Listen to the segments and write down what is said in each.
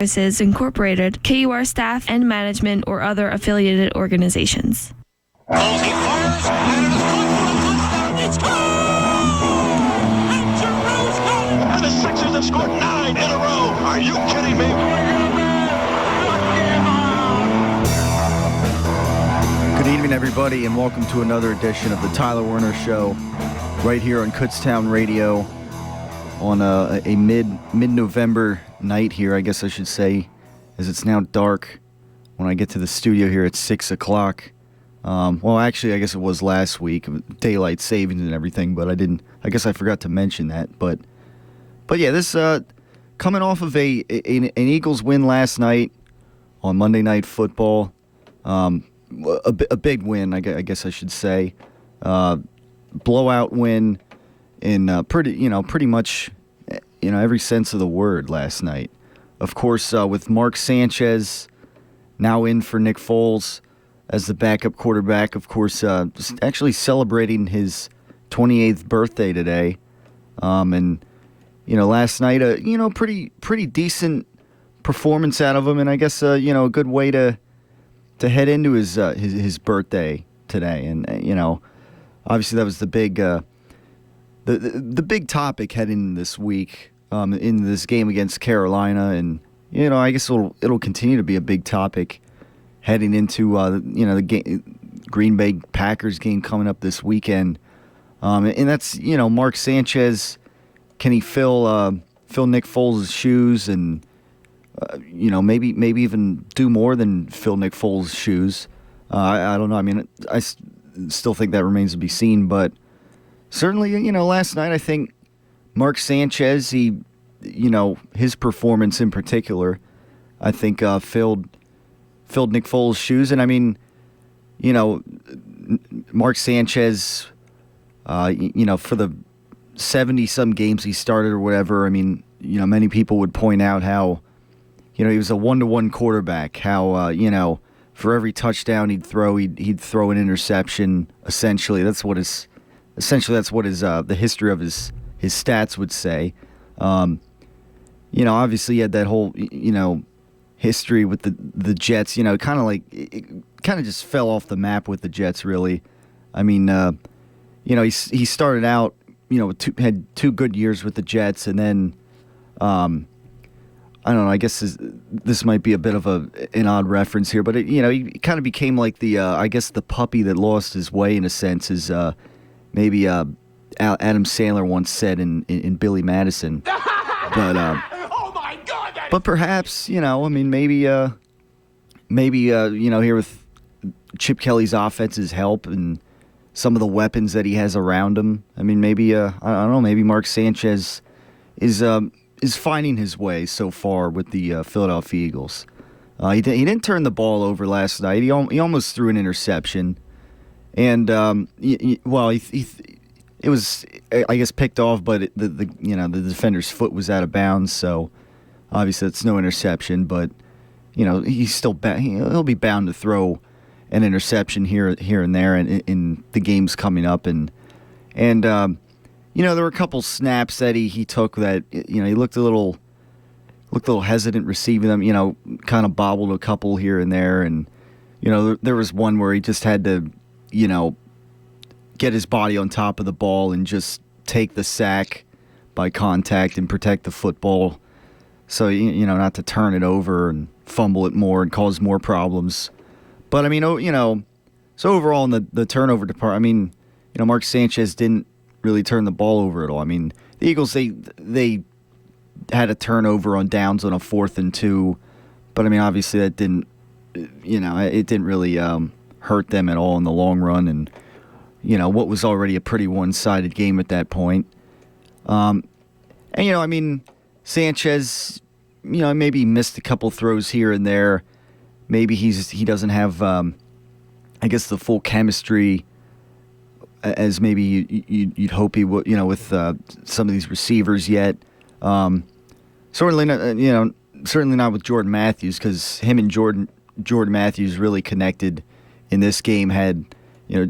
Services Incorporated, KUR staff and management, or other affiliated organizations. He fires, and it is good for a touchdown. It's gone! And Giroux's got it! And the Sixers have scored 9 in a row. Are you kidding me? Good evening, everybody, and welcome to another edition of the Tyler Werner Show, right here on Kutztown Radio on a mid-November night here, I guess I should say, as it's now dark when I get to the studio here at 6 o'clock. Well, actually, I guess it was last week, daylight savings and everything, but I guess I forgot to mention that. But yeah, this coming off of an Eagles win last night on Monday Night Football. A big win, I guess I should say. Blowout win in pretty much every sense of the word last night. Of course, with Mark Sanchez now in for Nick Foles as the backup quarterback. Of course, just actually celebrating his 28th birthday today. And last night, pretty decent performance out of him, and I guess a good way to head into his birthday today. And obviously that was the big the big topic heading this week in this game against Carolina, and I guess it'll continue to be a big topic heading into the Green Bay Packers game coming up this weekend. And that's Mark Sanchez. Can he fill Nick Foles' shoes and maybe even do more than fill Nick Foles' shoes? I don't know. I mean, I still think that remains to be seen, but certainly, last night I think Mark Sanchez, his performance in particular, I think filled Nick Foles' shoes. And I mean, Mark Sanchez, for the 70-some games he started or whatever, I mean, many people would point out how he was a one-to-one quarterback. How for every touchdown he'd throw an interception. Essentially, that's what his the history of his stats would say. Obviously he had that whole history with the Jets. Kind of just fell off the map with the Jets. Really, I mean, he started out had 2 good years with the Jets, and then I don't know. I guess this might be a bit of an odd reference here, but he kind of became like the puppy that lost his way in a sense, as maybe Adam Sandler once said in Billy Madison. But Oh my God! but perhaps maybe here with Chip Kelly's offense's help and some of the weapons that he has around him. I mean, maybe I don't know. Maybe Mark Sanchez is finding his way so far with the Philadelphia Eagles. He didn't turn the ball over last night. He almost threw an interception, and it was, I guess, picked off, but the defender's foot was out of bounds. So obviously it's no interception, but he's still he'll be bound to throw an interception here and there in the games coming up, and there were a couple snaps that he took that he looked a little hesitant receiving them. Kind of bobbled a couple here and there, and there was one where he just had to get his body on top of the ball and just take the sack by contact and protect the football, so not to turn it over and fumble it more and cause more problems. But I mean, so overall in the turnover department, I mean, Mark Sanchez didn't really turn the ball over at all. I mean, the Eagles, they had a turnover on downs on a 4th and 2, but I mean, obviously that didn't, it didn't really hurt them at all in the long run, and what was already a pretty one-sided game at that point. And I mean, Sanchez, maybe missed a couple throws here and there. Maybe he doesn't have, I guess, the full chemistry as maybe you'd hope he would, with some of these receivers yet. Certainly not with Jordan Matthews, because him and Jordan Matthews really connected in this game. Had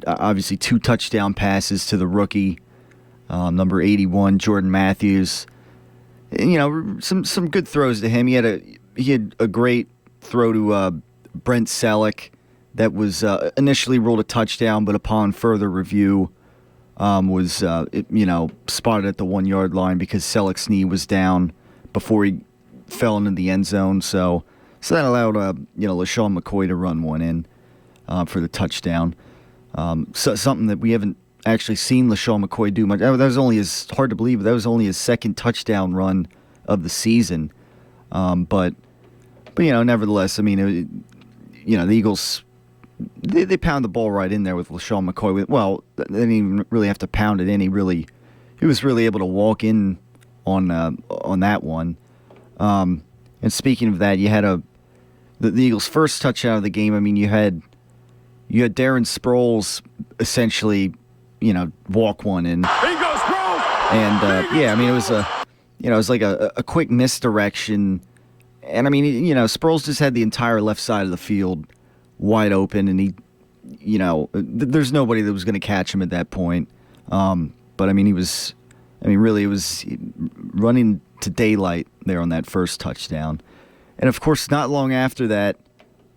obviously 2 touchdown passes to the rookie, number 81, Jordan Matthews. Some good throws to him. He had he had a great throw to Brent Selleck that was initially ruled a touchdown, but upon further review was spotted at the 1 yard line because Selleck's knee was down before he fell into the end zone. So that allowed LaShawn McCoy to run one in for the touchdown. So something that we haven't actually seen LaShawn McCoy do much. That was only hard to believe, but that was only his second touchdown run of the season. But nevertheless, I mean, the Eagles, they pound the ball right in there with LaShawn McCoy. They didn't even really have to pound it in. He was really able to walk in on that one. And speaking of that, you had the Eagles' first touchdown of the game. I mean, you had Darren Sproles essentially, walk one in. Bingo, Sproles! And it was like a quick misdirection. And I mean, Sproles just had the entire left side of the field wide open, and he, there's nobody that was going to catch him at that point. But I mean, it was running to daylight there on that first touchdown. And of course, not long after that,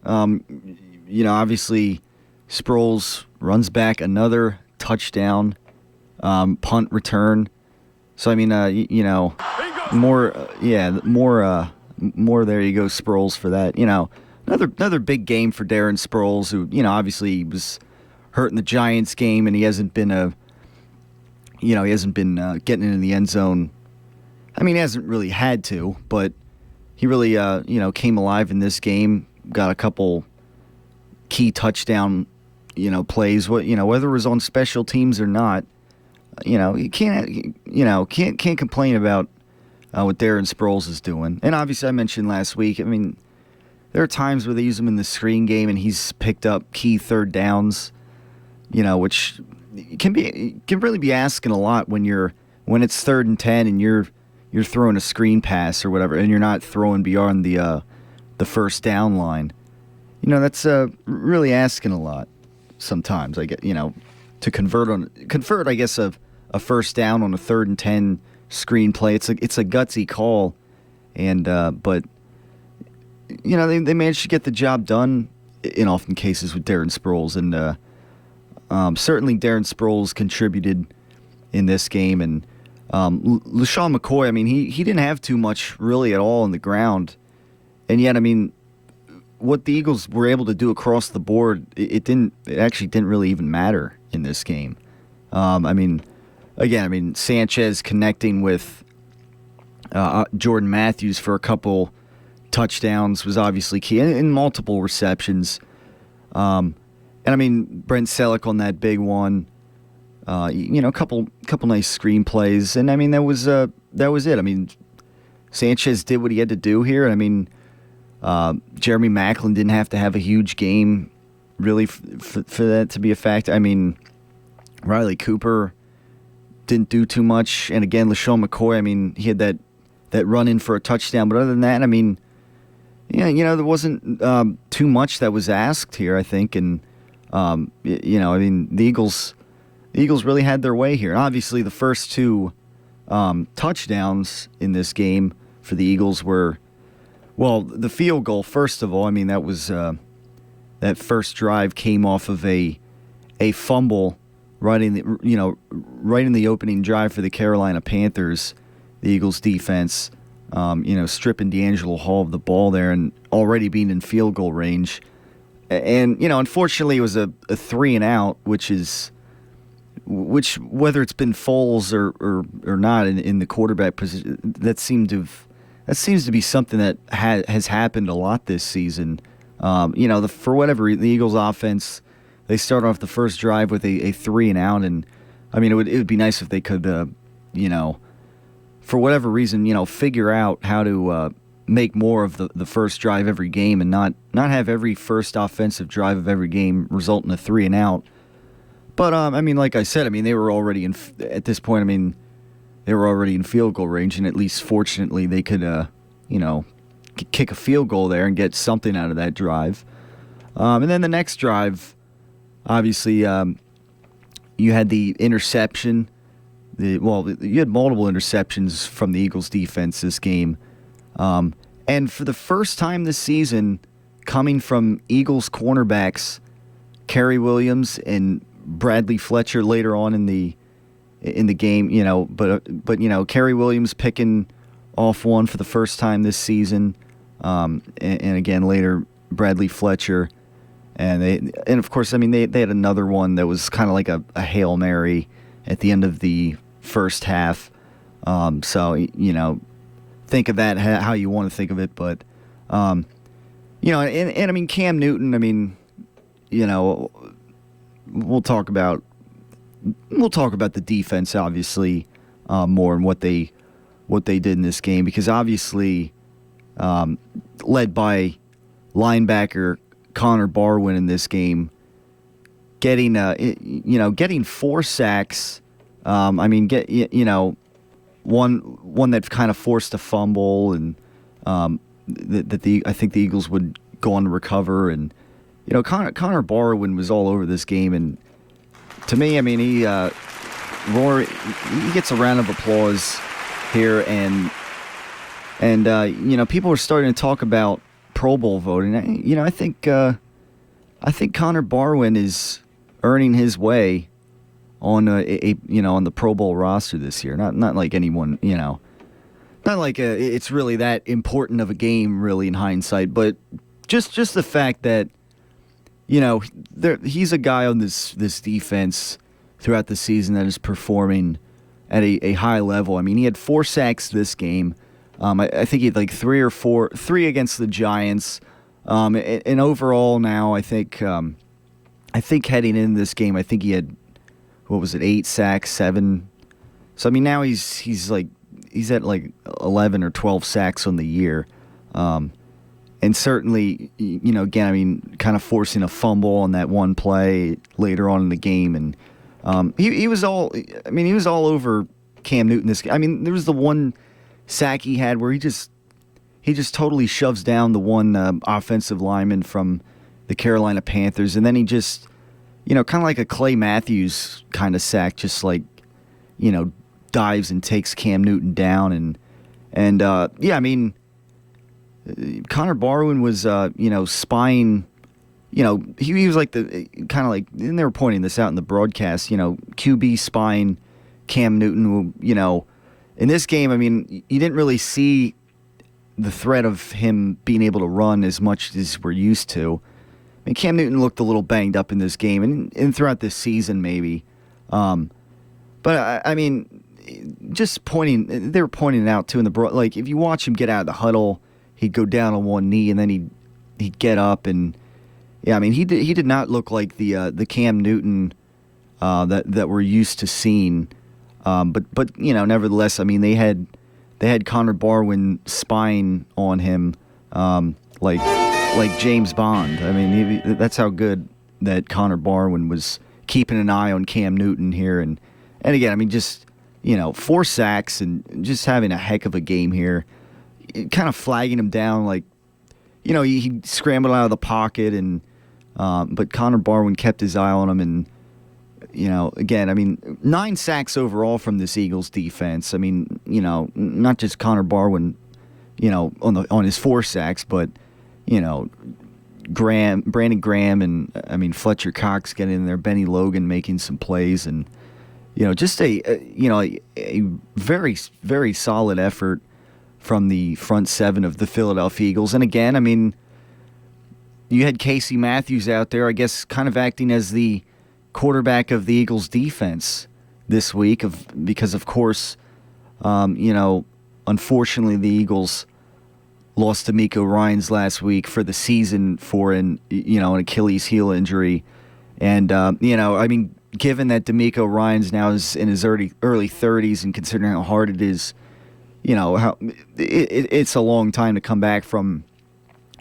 obviously Sproles runs back another touchdown, punt return. So I mean, more there you go, Sproles for that. Another big game for Darren Sproles, who obviously was hurt in the Giants game, and he hasn't been getting into the end zone. I mean, he hasn't really had to, but he really came alive in this game. Got a couple key touchdown plays. Whether it was on special teams or not, you can't complain about what Darren Sproles is doing. And obviously, I mentioned last week, I mean, there are times where they use him in the screen game and he's picked up key third downs, which can really be asking a lot when it's 3rd and 10 and you're throwing a screen pass or whatever, and you're not throwing beyond the first down line. That's really asking a lot sometimes. I get to convert I guess a first down on a 3rd and 10 screen play. It's a gutsy call, and but they managed to get the job done in often cases with Darren Sproles, and certainly Darren Sproles contributed in this game. And LaShawn McCoy, I mean, he didn't have too much really at all on the ground, and yet I mean, what the Eagles were able to do across the board, it actually didn't really even matter in this game. Sanchez connecting with Jordan Matthews for a couple touchdowns was obviously key, in multiple receptions. And I mean, Brent Selleck on that big one, a couple nice screenplays, and I mean that was it. I mean, Sanchez did what he had to do here, and I mean, Jeremy Maclin didn't have to have a huge game really for that to be a fact. I mean, Riley Cooper didn't do too much, and again, LaShawn McCoy, I mean, he had that run in for a touchdown, but other than that, I mean, there wasn't too much that was asked here, I think, and I mean, the Eagles really had their way here. And obviously, the first two touchdowns in this game for the Eagles were, well, the field goal, first of all, I mean, that was that first drive came off of a fumble right in the opening drive for the Carolina Panthers. The Eagles defense, stripping D'Angelo Hall of the ball there and already being in field goal range. And, unfortunately, it was a 3-and-out, which whether it's been Foles or not in the quarterback position, that seems to be something that has happened a lot this season. For whatever the Eagles offense, they start off the first drive with a 3-and-out, and I mean it would be nice if they could, for whatever reason, figure out how to make more of the first drive every game and not have every first offensive drive of every game result in a 3-and-out. But I mean, like I said, I mean they were already at this point. I mean, they were already in field goal range, and at least fortunately they could, kick a field goal there and get something out of that drive. And then the next drive, obviously, you had the interception. You had multiple interceptions from the Eagles defense this game. And And for the first time this season, coming from Eagles cornerbacks, Kerry Williams and Bradley Fletcher later on in the game, but Kerry Williams picking off one for the first time this season, and again later Bradley Fletcher, and of course they had another one that was kind of like a Hail Mary at the end of the first half. So think of that how you want to think of it, but and I mean Cam Newton. We'll talk about the defense obviously more and what they did in this game, because obviously led by linebacker Connor Barwin in this game, getting 4 sacks. One that kind of forced a fumble, and that I think the Eagles would go on to recover. And Connor Barwin was all over this game, and to me, I mean, he gets a round of applause here, and people are starting to talk about Pro Bowl voting. I think Connor Barwin is earning his way on on the Pro Bowl roster this year. Not like anyone, not like it's really that important of a game, really, in hindsight, but just the fact that he's a guy on this defense throughout the season that is performing at a high level. I mean, he had 4 sacks this game. I think he had like 3 against the Giants. And overall now, I think heading into this game, I think he had, 8 sacks, 7. So I mean, now he's at like 11 or 12 sacks on the year. And certainly, again, I mean, kind of forcing a fumble on that one play later on in the game, and he was all over Cam Newton. There was the one sack he had where he just totally shoves down the one offensive lineman from the Carolina Panthers, and then he just, kind of like a Clay Matthews kind of sack, just like, dives and takes Cam Newton down, and Connor Barwin was, spying, he was like the kind of like, and they were pointing this out in the broadcast, QB spying Cam Newton, in this game. I mean, you didn't really see the threat of him being able to run as much as we're used to. I mean, Cam Newton looked a little banged up in this game and throughout this season maybe. But I mean, they were pointing it out too in the like if you watch him get out of the huddle, he'd go down on one knee and then he'd get up, and yeah, I mean he did not look like the Cam Newton that we're used to seeing. But nevertheless, I mean they had Connor Barwin spying on him like James Bond. I mean that's how good that Connor Barwin was keeping an eye on Cam Newton here, and again, I mean just 4 sacks and just having a heck of a game here. Kind of flagging him down, like, he scrambled out of the pocket, and but Connor Barwin kept his eye on him, and again, I mean 9 sacks overall from this Eagles defense. I mean, not just Connor Barwin, on his 4 sacks, but Brandon Graham, and I mean Fletcher Cox getting in there, Benny Logan making some plays, and just a very, very solid effort from the front 7 of the Philadelphia Eagles. And again, I mean, you had Casey Matthews out there, I guess, kind of acting as the quarterback of the Eagles defense this week, because of course, unfortunately the Eagles lost D'Amico Ryans last week for the season for an Achilles heel injury. And, I mean, given that D'Amico Ryans now is in his early 30s, and considering how hard it is, how it's a long time to come back from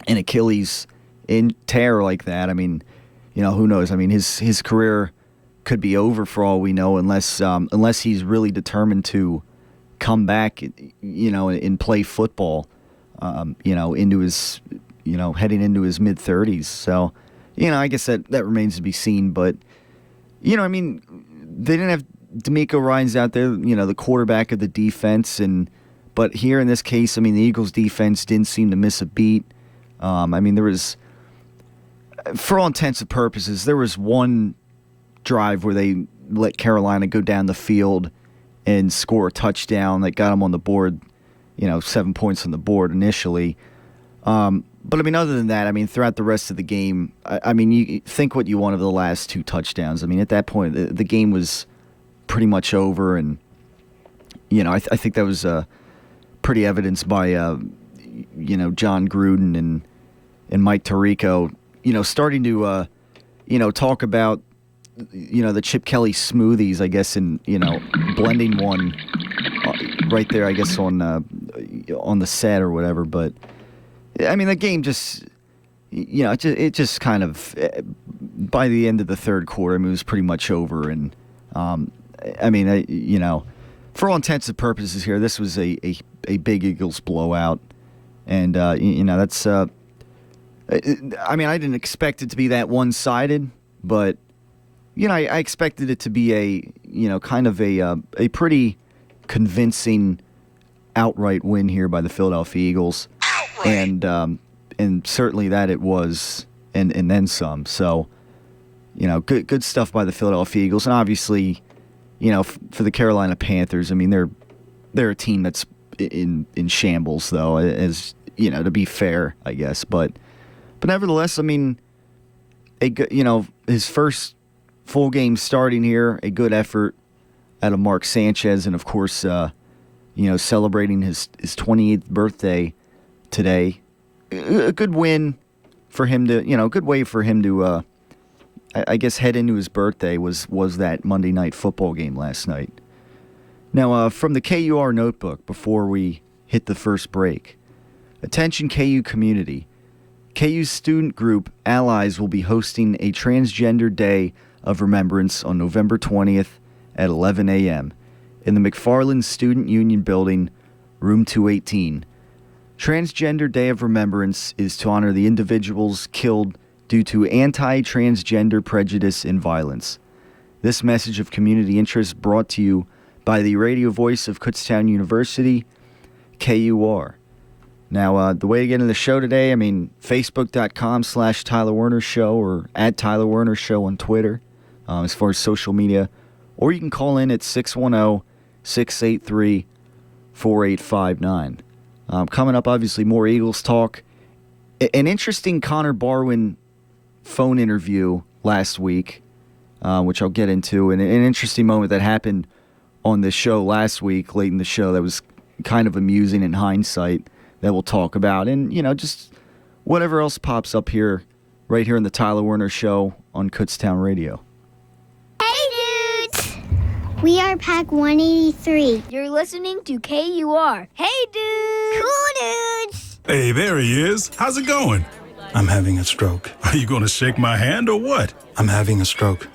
an Achilles tear like that. I mean, who knows? I mean, his career could be over for all we know, unless he's really determined to come back, and play football, into his, heading into his mid-30s. So, I guess that remains to be seen. But, I mean, they didn't have D'Amico Ryans out there, the quarterback of the defense, But here in this case, I mean, the Eagles' defense didn't seem to miss a beat. I mean, there was, for all intents and purposes, there was one drive where they let Carolina go down the field and score a touchdown that got them on the board, 7 points on the board initially. But, I mean, other than that, I mean, throughout the rest of the game, I mean, you think what you want of the last two touchdowns. I mean, at that point, the game was pretty much over, and, I think that was pretty evidenced by, John Gruden and Mike Tirico, starting to, talk about, the Chip Kelly smoothies, I guess, and, blending one right there, I guess, on the set or whatever, but I mean, the game just, it just kind of, by the end of the third quarter, I mean, it was pretty much over. And, I mean, for all intents and purposes here, this was a big Eagles blowout. And, that's, I mean, I didn't expect it to be that one-sided, but, I expected it to be kind of a pretty convincing outright win here by the Philadelphia Eagles. And certainly that it was, and then some. So, good stuff by the Philadelphia Eagles, and obviously, for the Carolina Panthers, I mean they're a team that's in shambles, though, as to be fair, I guess. But nevertheless, I mean, his first full game starting here, a good effort out of Mark Sanchez, and of course, celebrating his 28th birthday today. A good win for him to, good way for him to, I guess, head into his birthday was that Monday night football game last night. Now, from the KUR notebook, before we hit the first break, attention KU community. KU's student group Allies will be hosting a Transgender Day of Remembrance on November 20th at 11 a.m. in the McFarland Student Union Building, room 218. Transgender Day of Remembrance is to honor the individuals killed due to anti-transgender prejudice and violence. This message of community interest brought to you by the radio voice of Kutztown University, KUR. Now, the way to get into the show today, I mean, Facebook.com/Tyler Werner Show or at Tyler Werner Show on Twitter, as far as social media. Or you can call in at 610-683-4859. Coming up, obviously, more Eagles talk. An interesting Connor Barwin phone interview last week, which I'll get into, and an interesting moment that happened on this show last week, late in the show, that was kind of amusing in hindsight, that we'll talk about. And, just whatever else pops up here, right here on the Tyler Werner Show on Kutztown Radio. Hey, dudes! We are Pack 183. You're listening to KUR. Hey, dudes! Cool dudes! Hey, there he is. How's it going? I'm having a stroke. Are you going to shake my hand or what? I'm having a stroke.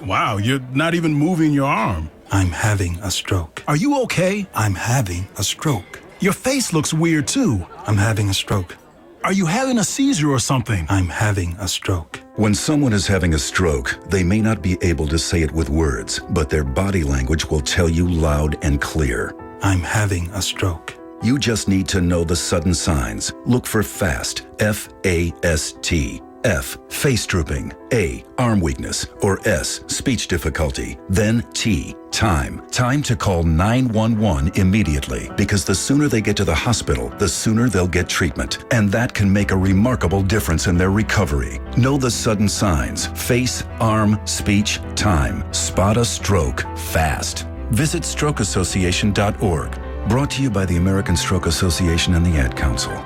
Wow, you're not even moving your arm. I'm having a stroke. Are you okay? I'm having a stroke. Your face looks weird, too. I'm having a stroke. Are you having a seizure or something? I'm having a stroke. When someone is having a stroke, they may not be able to say it with words, but their body language will tell you loud and clear. I'm having a stroke. You just need to know the sudden signs. Look for FAST, F-A-S-T. F, face drooping. A, arm weakness. Or S, speech difficulty. Then T, time. Time to call 911 immediately, because the sooner they get to the hospital, the sooner they'll get treatment. And that can make a remarkable difference in their recovery. Know the sudden signs. Face, arm, speech, time. Spot a stroke fast. Visit strokeassociation.org. Brought to you by the American Stroke Association and the Ad Council.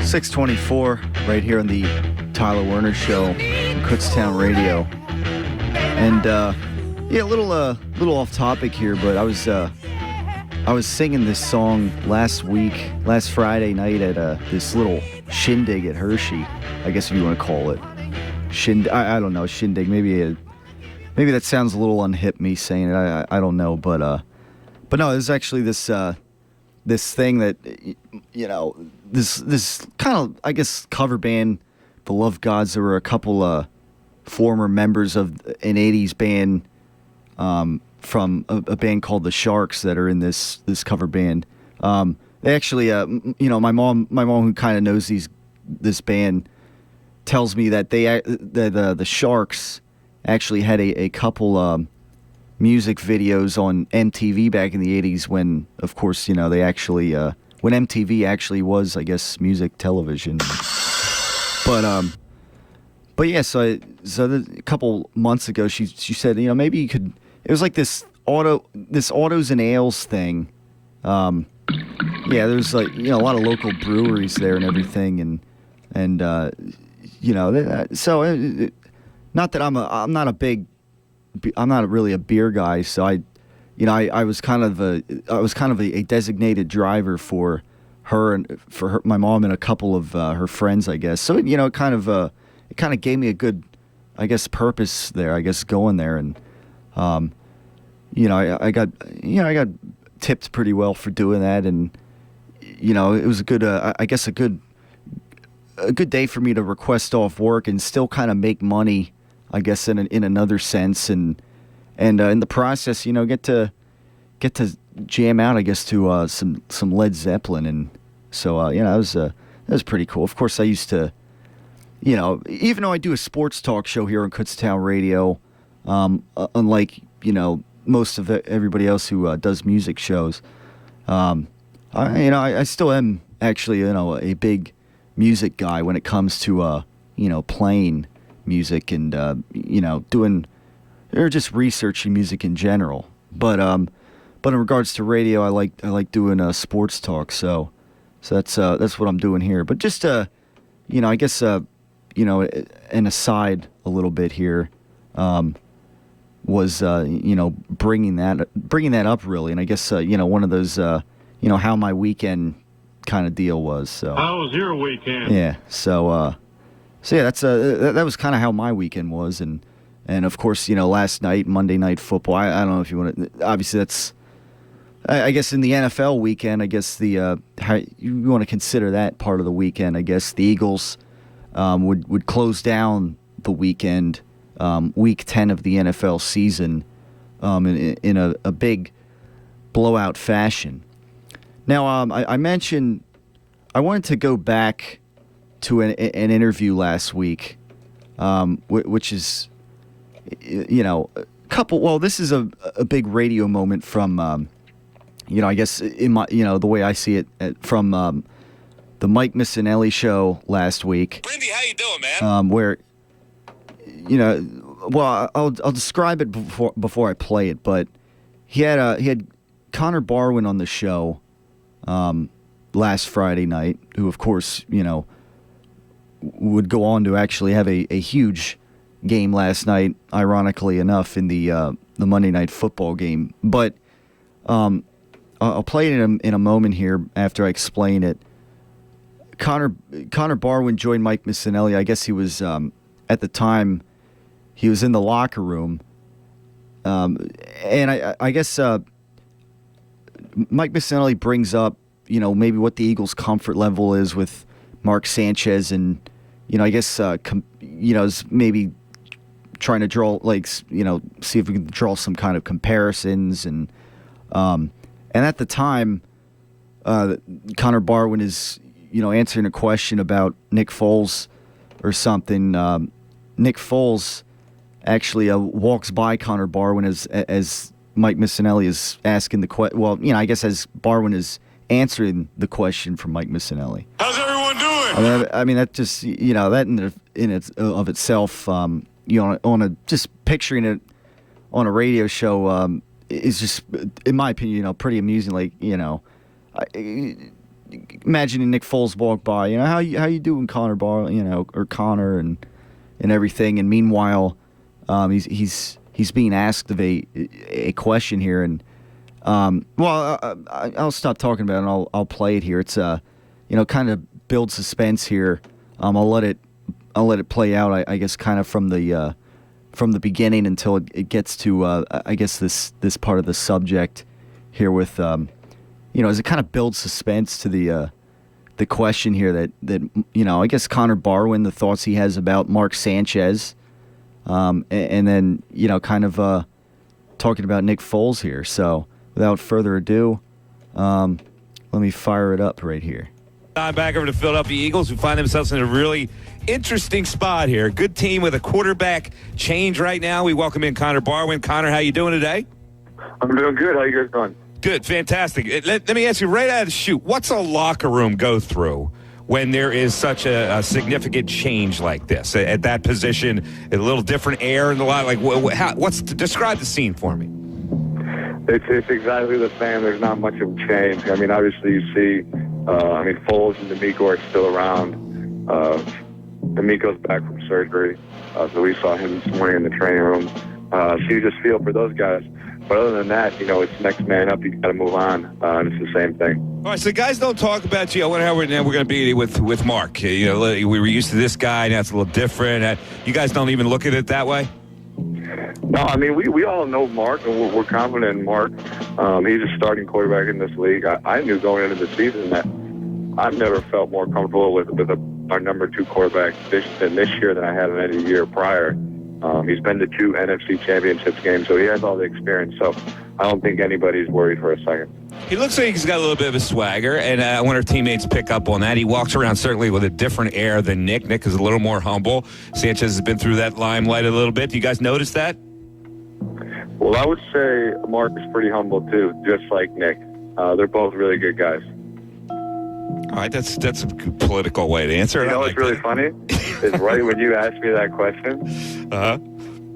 624 right here on the Tyler Werner Show on Kutztown Radio. And a little off topic here, but I was singing this song last Friday night at this little shindig at Hershey, I guess if you want to call it. I don't know, shindig. Maybe that sounds a little unhip, me saying it. I don't know, but no, there's actually this thing that, this kind of, I guess, cover band Love Gods. There were a couple former members of an '80s band from a band called the Sharks that are in this cover band. They actually, my mom who kind of knows this band tells me that the Sharks actually had a couple music videos on MTV back in the '80s when, of course, they actually when MTV actually was, I guess, music television. But yeah, so a couple months ago, she said, maybe you could. It was like this autos and ales thing. Yeah, there's like a lot of local breweries there and everything, and so not that I'm not really a beer guy, so I was kind of a designated driver for her and for my mom and a couple of her friends, I guess. So it kind of gave me a good, I guess, purpose there, I guess, going there, and I got tipped pretty well for doing that, and it was a good I guess a good day for me to request off work and still kind of make money, I guess, in another sense, and in the process, get to jam out, I guess, to some Led Zeppelin, and so that was pretty cool. Of course, I used to, even though I do a sports talk show here on Kutztown Radio, unlike most of everybody else who does music shows, I still am actually a big music guy when it comes to playing music and doing or just researching music in general. But in regards to radio, I like doing sports talk. So that's what I'm doing here. But just I guess an aside a little bit here was bringing that up really, and I guess one of those how my weekend kind of deal was. So how was your weekend? Yeah. So yeah, that's that was kind of how my weekend was, and of course last night, Monday Night Football. I don't know if you want to. Obviously, that's I guess in the NFL weekend. I guess the how you want to consider that part of the weekend. I guess the Eagles would close down the weekend, week 10 of the NFL season, in a big blowout fashion. Now, I mentioned I wanted to go back to an interview last week, which is, a couple. Well, this is a big radio moment from, I guess in my, the way I see it from the Mike Missinelli show last week. Brindy, how you doing, man? Where, well, I'll describe it before I play it, but he had Connor Barwin on the show last Friday night, who of course would go on to actually have a huge game last night, ironically enough, in the Monday Night Football game. But I'll play it in a moment here after I explain it. Connor Barwin joined Mike Missinelli. I guess he was at the time he was in the locker room, and I guess Mike Missinelli brings up maybe what the Eagles' comfort level is with Mark Sanchez, and I guess is maybe trying to draw see if we can draw some kind of comparisons, and at the time Connor Barwin is answering a question about Nick Foles or something. Nick Foles actually walks by Connor Barwin as Mike Missinelli is asking the question. Well, I guess as Barwin is answering the question from Mike Missinelli. How's everyone doing? I mean that just that in its of itself, on a just picturing it on a radio show is just, in my opinion, pretty amusing. Like imagining Nick Foles walk by, how you doing, Connor Barwin, or Connor and everything, and meanwhile, he's being asked of a question here, and I'll stop talking about it and I'll play it here. It's kind of build suspense here. I'll let it play out. I guess kind of from the beginning until it gets to I guess this part of the subject here with as it kind of builds suspense to the question here that I guess Connor Barwin, the thoughts he has about Mark Sanchez, and then kind of talking about Nick Foles here. So without further ado, let me fire it up right here. Back over to Philadelphia Eagles, who find themselves in a really interesting spot here. Good team with a quarterback change right now. We welcome in Connor Barwin. Connor, how you doing today? I'm doing good. How you guys doing? Good, fantastic. Let me ask you right out of the chute, what's a locker room go through when there is such a significant change like this at that position? A little different air in the lot. Like, describe the scene for me. It's exactly the same. There's not much of a change. I mean, obviously you see, Foles and D'Amico are still around. D'Amico's back from surgery, so we saw him this morning in the training room. So you just feel for those guys. But other than that, it's next man up. You got to move on, and it's the same thing. All right, so guys don't talk about you. I wonder how we're going to be with Mark. We were used to this guy. Now it's a little different. You guys don't even look at it that way? No, I mean, we all know Mark, and we're confident in Mark. He's a starting quarterback in this league. I knew going into the season that I've never felt more comfortable with our number 2 quarterback this year than I had in any year prior. He's been to 2 NFC Championship games, so he has all the experience. So I don't think anybody's worried for a second. He looks like he's got a little bit of a swagger, and I want our teammates pick up on that. He walks around certainly with a different air than Nick. Nick is a little more humble. Sanchez has been through that limelight a little bit. Do you guys notice that? Well, I would say Mark is pretty humble, too, just like Nick. They're both really good guys. All right, that's a political way to answer it. What's really funny is right when you asked me that question,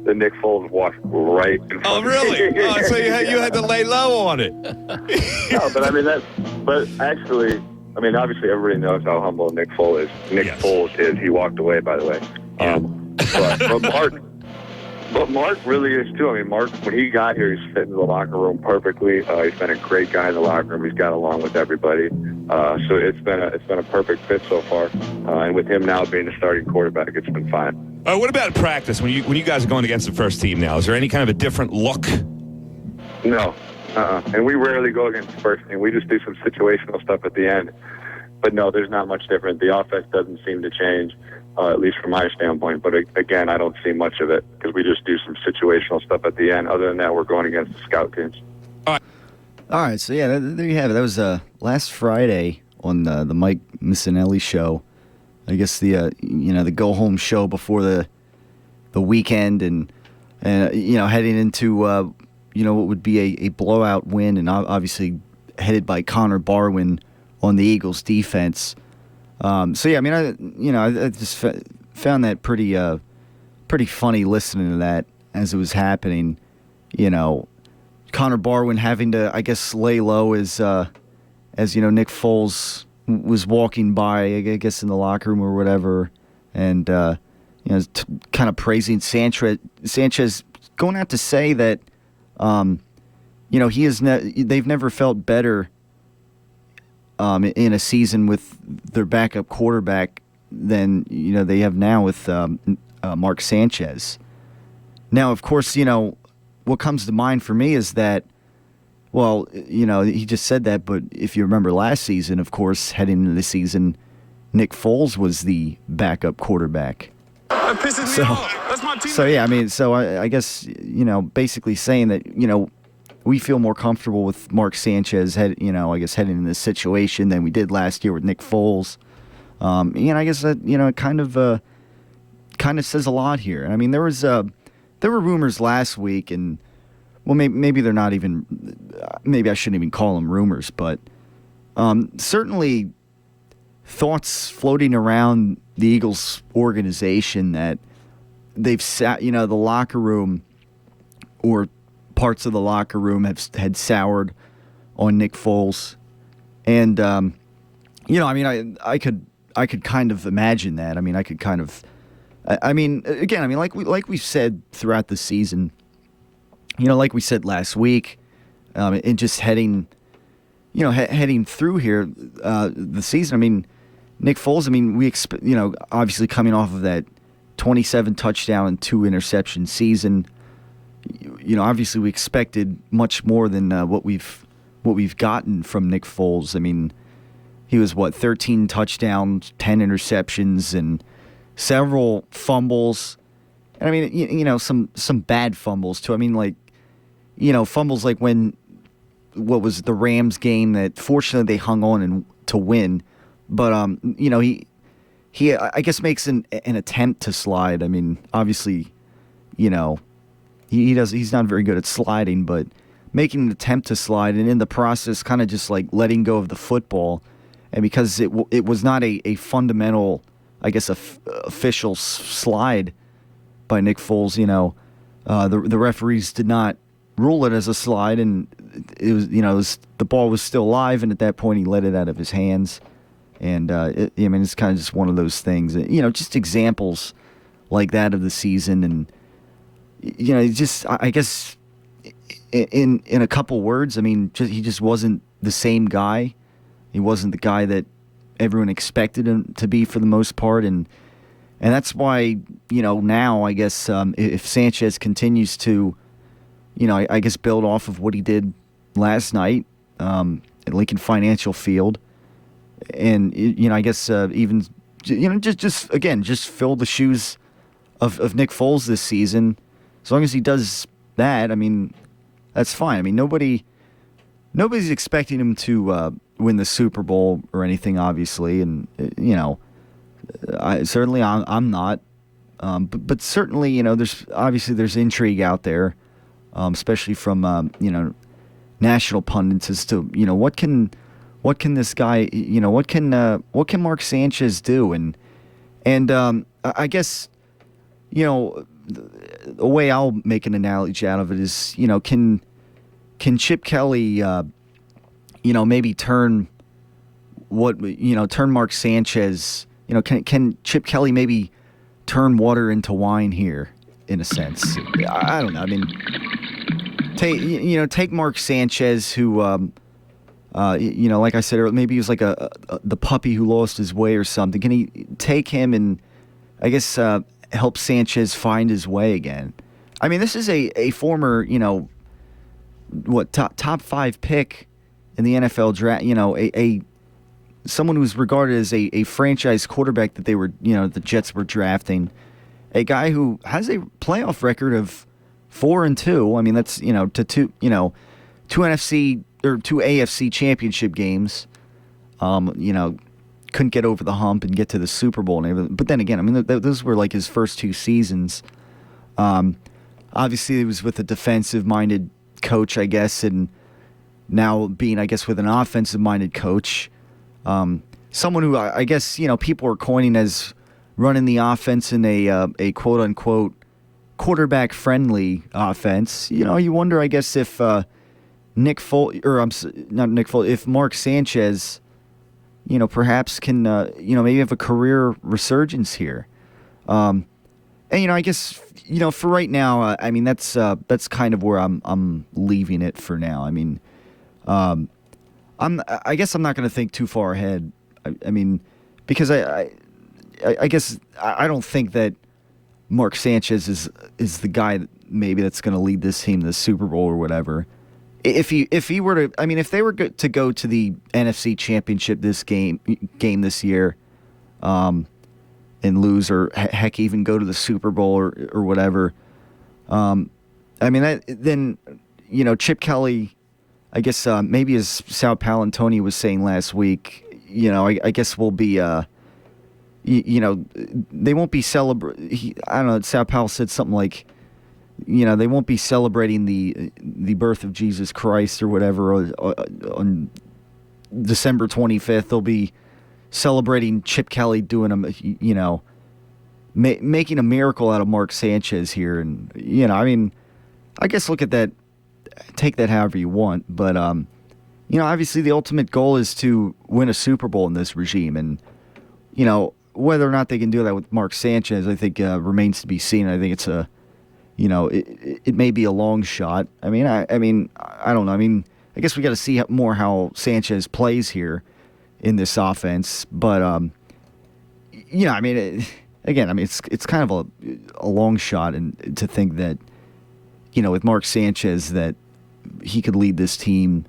the Nick Foles walked right in front of me. Really? Oh, so you had to lay low on it. No, but I mean obviously everybody knows how humble Nick Foles is. Foles is. He walked away, by the way. Yeah. But Mark really is too. I mean, Mark, when he got here, he's fit into the locker room perfectly. He's been a great guy in the locker room. He's got along with everybody. So it's been a perfect fit so far. And with him now being the starting quarterback, it's been fine. What about practice? When you guys are going against the first team now, is there any kind of a different look? No. And we rarely go against the first team. We just do some situational stuff at the end. But no, there's not much different. The offense doesn't seem to change. At least from my standpoint. But again, I don't see much of it because we just do some situational stuff at the end. Other than that, we're going against the scout teams. All right. So, yeah, there you have it. That was last Friday on the Mike Missinelli show. I guess the go-home show before the weekend and heading into, what would be a blowout win and obviously headed by Connor Barwin on the Eagles defense. So yeah, I mean, I just found that pretty funny listening to that as it was happening. Connor Barwin having to, I guess, lay low as Nick Foles was walking by, I guess, in the locker room or whatever, and kind of praising Sanchez, going out to say that, they've never felt better. In a season with their backup quarterback than they have now with Mark Sanchez. Now, of course, what comes to mind for me is that, he just said that, but if you remember last season, of course, heading into the season, Nick Foles was the backup quarterback. That pisses me off. That's my team. So yeah, I mean, I guess basically saying that we feel more comfortable with Mark Sanchez heading in this situation than we did last year with Nick Foles. I guess that it kind of says a lot here. I mean, there were rumors last week, and maybe they're not even. Maybe I shouldn't even call them rumors, but certainly thoughts floating around the Eagles organization that they've sat, the locker room or parts of the locker room had soured on Nick Foles, and I could kind of imagine that. I mean, like we've said throughout the season, like we said last week, and just heading through here the season. I mean, Nick Foles. I mean, we expect obviously coming off of that 27 touchdown and 2 interception season. Obviously we expected much more than what we've gotten from Nick Foles. I mean, he was 13 touchdowns, 10 interceptions, and several fumbles. And I mean, you know, some bad fumbles too. I mean, like, you know, fumbles like when what was the Rams game that fortunately they hung on and to win, but you know, he I guess makes an attempt to slide. I mean, obviously, you know, he's not very good at sliding, but making an attempt to slide and in the process kind of just like letting go of the football, and because it was not a fundamental, I guess, official slide by Nick Foles, you know, the referees did not rule it as a slide, and it was, you know, the ball was still live, and at that point he let it out of his hands, and I mean, it's kind of just one of those things, you know, just examples like that of the season, and you know, just I guess in a couple words, I mean, he just wasn't the same guy. He wasn't the guy that everyone expected him to be for the most part, and that's why, you know, now I guess if Sanchez continues to, you know, I guess build off of what he did last night at Lincoln Financial Field, and you know, I guess even, you know, just again, just fill the shoes of Nick Foles this season. As long as he does that, I mean, that's fine. I mean, nobody's expecting him to win the Super Bowl or anything, obviously, and you know, I'm not. But certainly, you know, there's intrigue out there, especially from you know, national pundits as to, you know, what can this guy, you know, what can Mark Sanchez do, and I guess, you know, the way I'll make an analogy out of it is, you know, can Chip Kelly, you know, maybe turn Mark Sanchez, you know, can Chip Kelly maybe turn water into wine here, in a sense? I don't know. I mean, take Mark Sanchez, who, you know, like I said, maybe he was like the puppy who lost his way or something. Can he take him and, I guess, help Sanchez find his way again? I mean, this is a former, you know, top 5 pick in the NFL draft. You know, a someone who's regarded as a franchise quarterback that they were, you know, the Jets were drafting. A guy who has a playoff record of 4-2. I mean, that's, you know, two NFC or 2 AFC championship games. You know, couldn't get over the hump and get to the Super Bowl and everything. But then again, I mean, those were like his first 2 seasons. Obviously, he was with a defensive-minded coach, I guess, and now being, I guess, with an offensive-minded coach. Someone who, I guess, you know, people are coining as running the offense in a quote-unquote quarterback-friendly offense. You know, you wonder, I guess, if if Mark Sanchez, you know, perhaps can, you know, maybe have a career resurgence here. And, you know, I guess, you know, for right now, I mean, that's kind of where I'm leaving it for now. I mean, I guess I'm not going to think too far ahead. I mean, because I guess I don't think that Mark Sanchez is the guy that maybe that's going to lead this team to the Super Bowl or whatever. If he were to, I mean, if they were to go to the NFC Championship this game this year, and lose, or heck, even go to the Super Bowl or whatever, I mean, then, you know, Chip Kelly, I guess, maybe as Sal Palantoni was saying last week, you know, I guess will be, you know, they won't be I don't know, Sal Pal said something like, you know, they won't be celebrating the birth of Jesus Christ or whatever on December 25th. They'll be celebrating Chip Kelly doing you know, making a miracle out of Mark Sanchez here. And, you know, I mean, I guess look at that, take that however you want. But, you know, obviously the ultimate goal is to win a Super Bowl in this regime. And, you know, whether or not they can do that with Mark Sanchez, I think remains to be seen. I think it's you know, it may be a long shot. I mean, I don't know. I mean, I guess we got to see more how Sanchez plays here in this offense. But, you know, I mean, again, I mean, it's kind of a long shot, and to think that, you know, with Mark Sanchez, that he could lead this team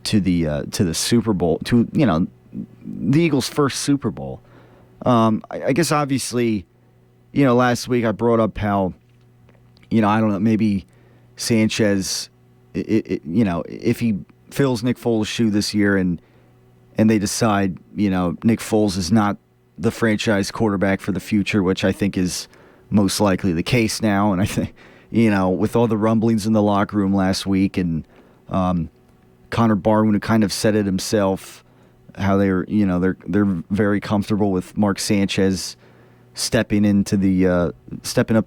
to the Super Bowl, to, you know, the Eagles' first Super Bowl. I guess obviously, last week I brought up how, I don't know, maybe Sanchez, if he fills Nick Foles' shoe this year and they decide, Nick Foles is not the franchise quarterback for the future, which I think is most likely the case now. And I think, with all the rumblings in the locker room last week and Connor Barwin, who kind of said it himself, how they're very comfortable with Mark Sanchez stepping up to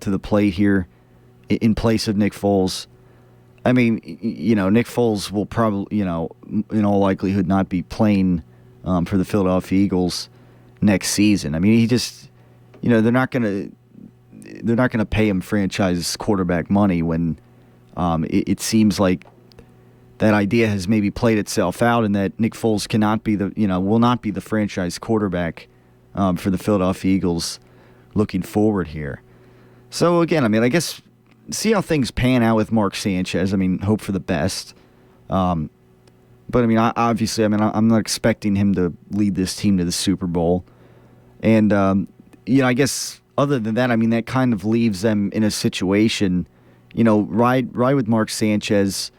the plate here in place of Nick Foles. I mean, Nick Foles will probably, in all likelihood, not be playing for the Philadelphia Eagles next season. I mean, he just, they're not gonna pay him franchise quarterback money when it seems like that idea has maybe played itself out, and that Nick Foles will not be the franchise quarterback for the Philadelphia Eagles looking forward here. So again, I mean, I guess see how things pan out with Mark Sanchez. I mean, hope for the best. But I mean, obviously, I'm not expecting him to lead this team to the Super Bowl. And I guess other than that, I mean, that kind of leaves them in a situation, ride with Mark Sanchez,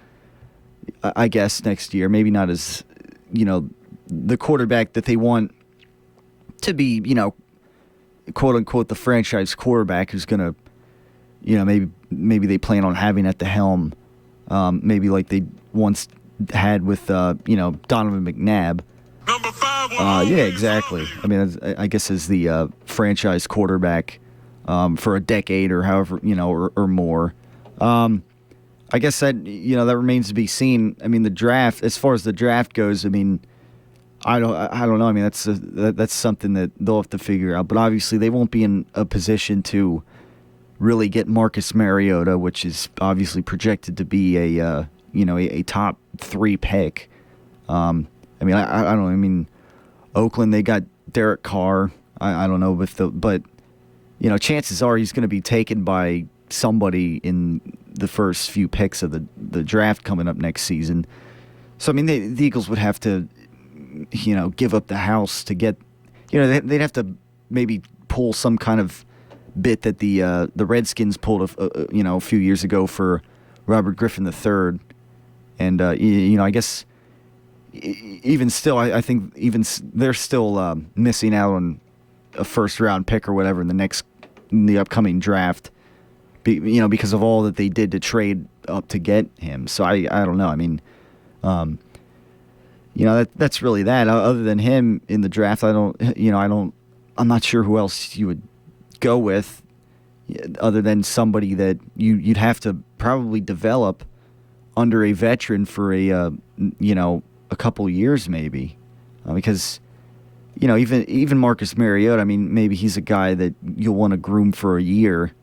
I guess, next year. Maybe not as, the quarterback that they want to be, quote unquote, the franchise quarterback who's going to, maybe they plan on having at the helm, maybe like they once had with, Donovan McNabb. Number 5. Yeah, exactly. I mean, I guess as the franchise quarterback for a decade or however, or more. I guess that that remains to be seen. I mean, the draft, as far as the draft goes, I mean, I don't know. I mean, that's something that they'll have to figure out. But obviously, they won't be in a position to really get Marcus Mariota, which is obviously projected to be a top 3 pick. I mean, I don't know. I mean, Oakland, they got Derek Carr. I don't know, but chances are he's going to be taken by somebody in the first few picks of the draft coming up next season. So I mean, the Eagles would have to, give up the house to get, they'd have to maybe pull some kind of bit that the Redskins pulled a few years ago for Robert Griffin III, and I guess even still, I think even they're still missing out on a first round pick or whatever in the upcoming draft. Because of all that they did to trade up to get him. So I don't know. I mean, that's really that. Other than him in the draft, I'm not sure who else you would go with, other than somebody that you'd have to probably develop under a veteran for a couple years maybe, because even Marcus Mariota. I mean, maybe he's a guy that you'll want to groom for a year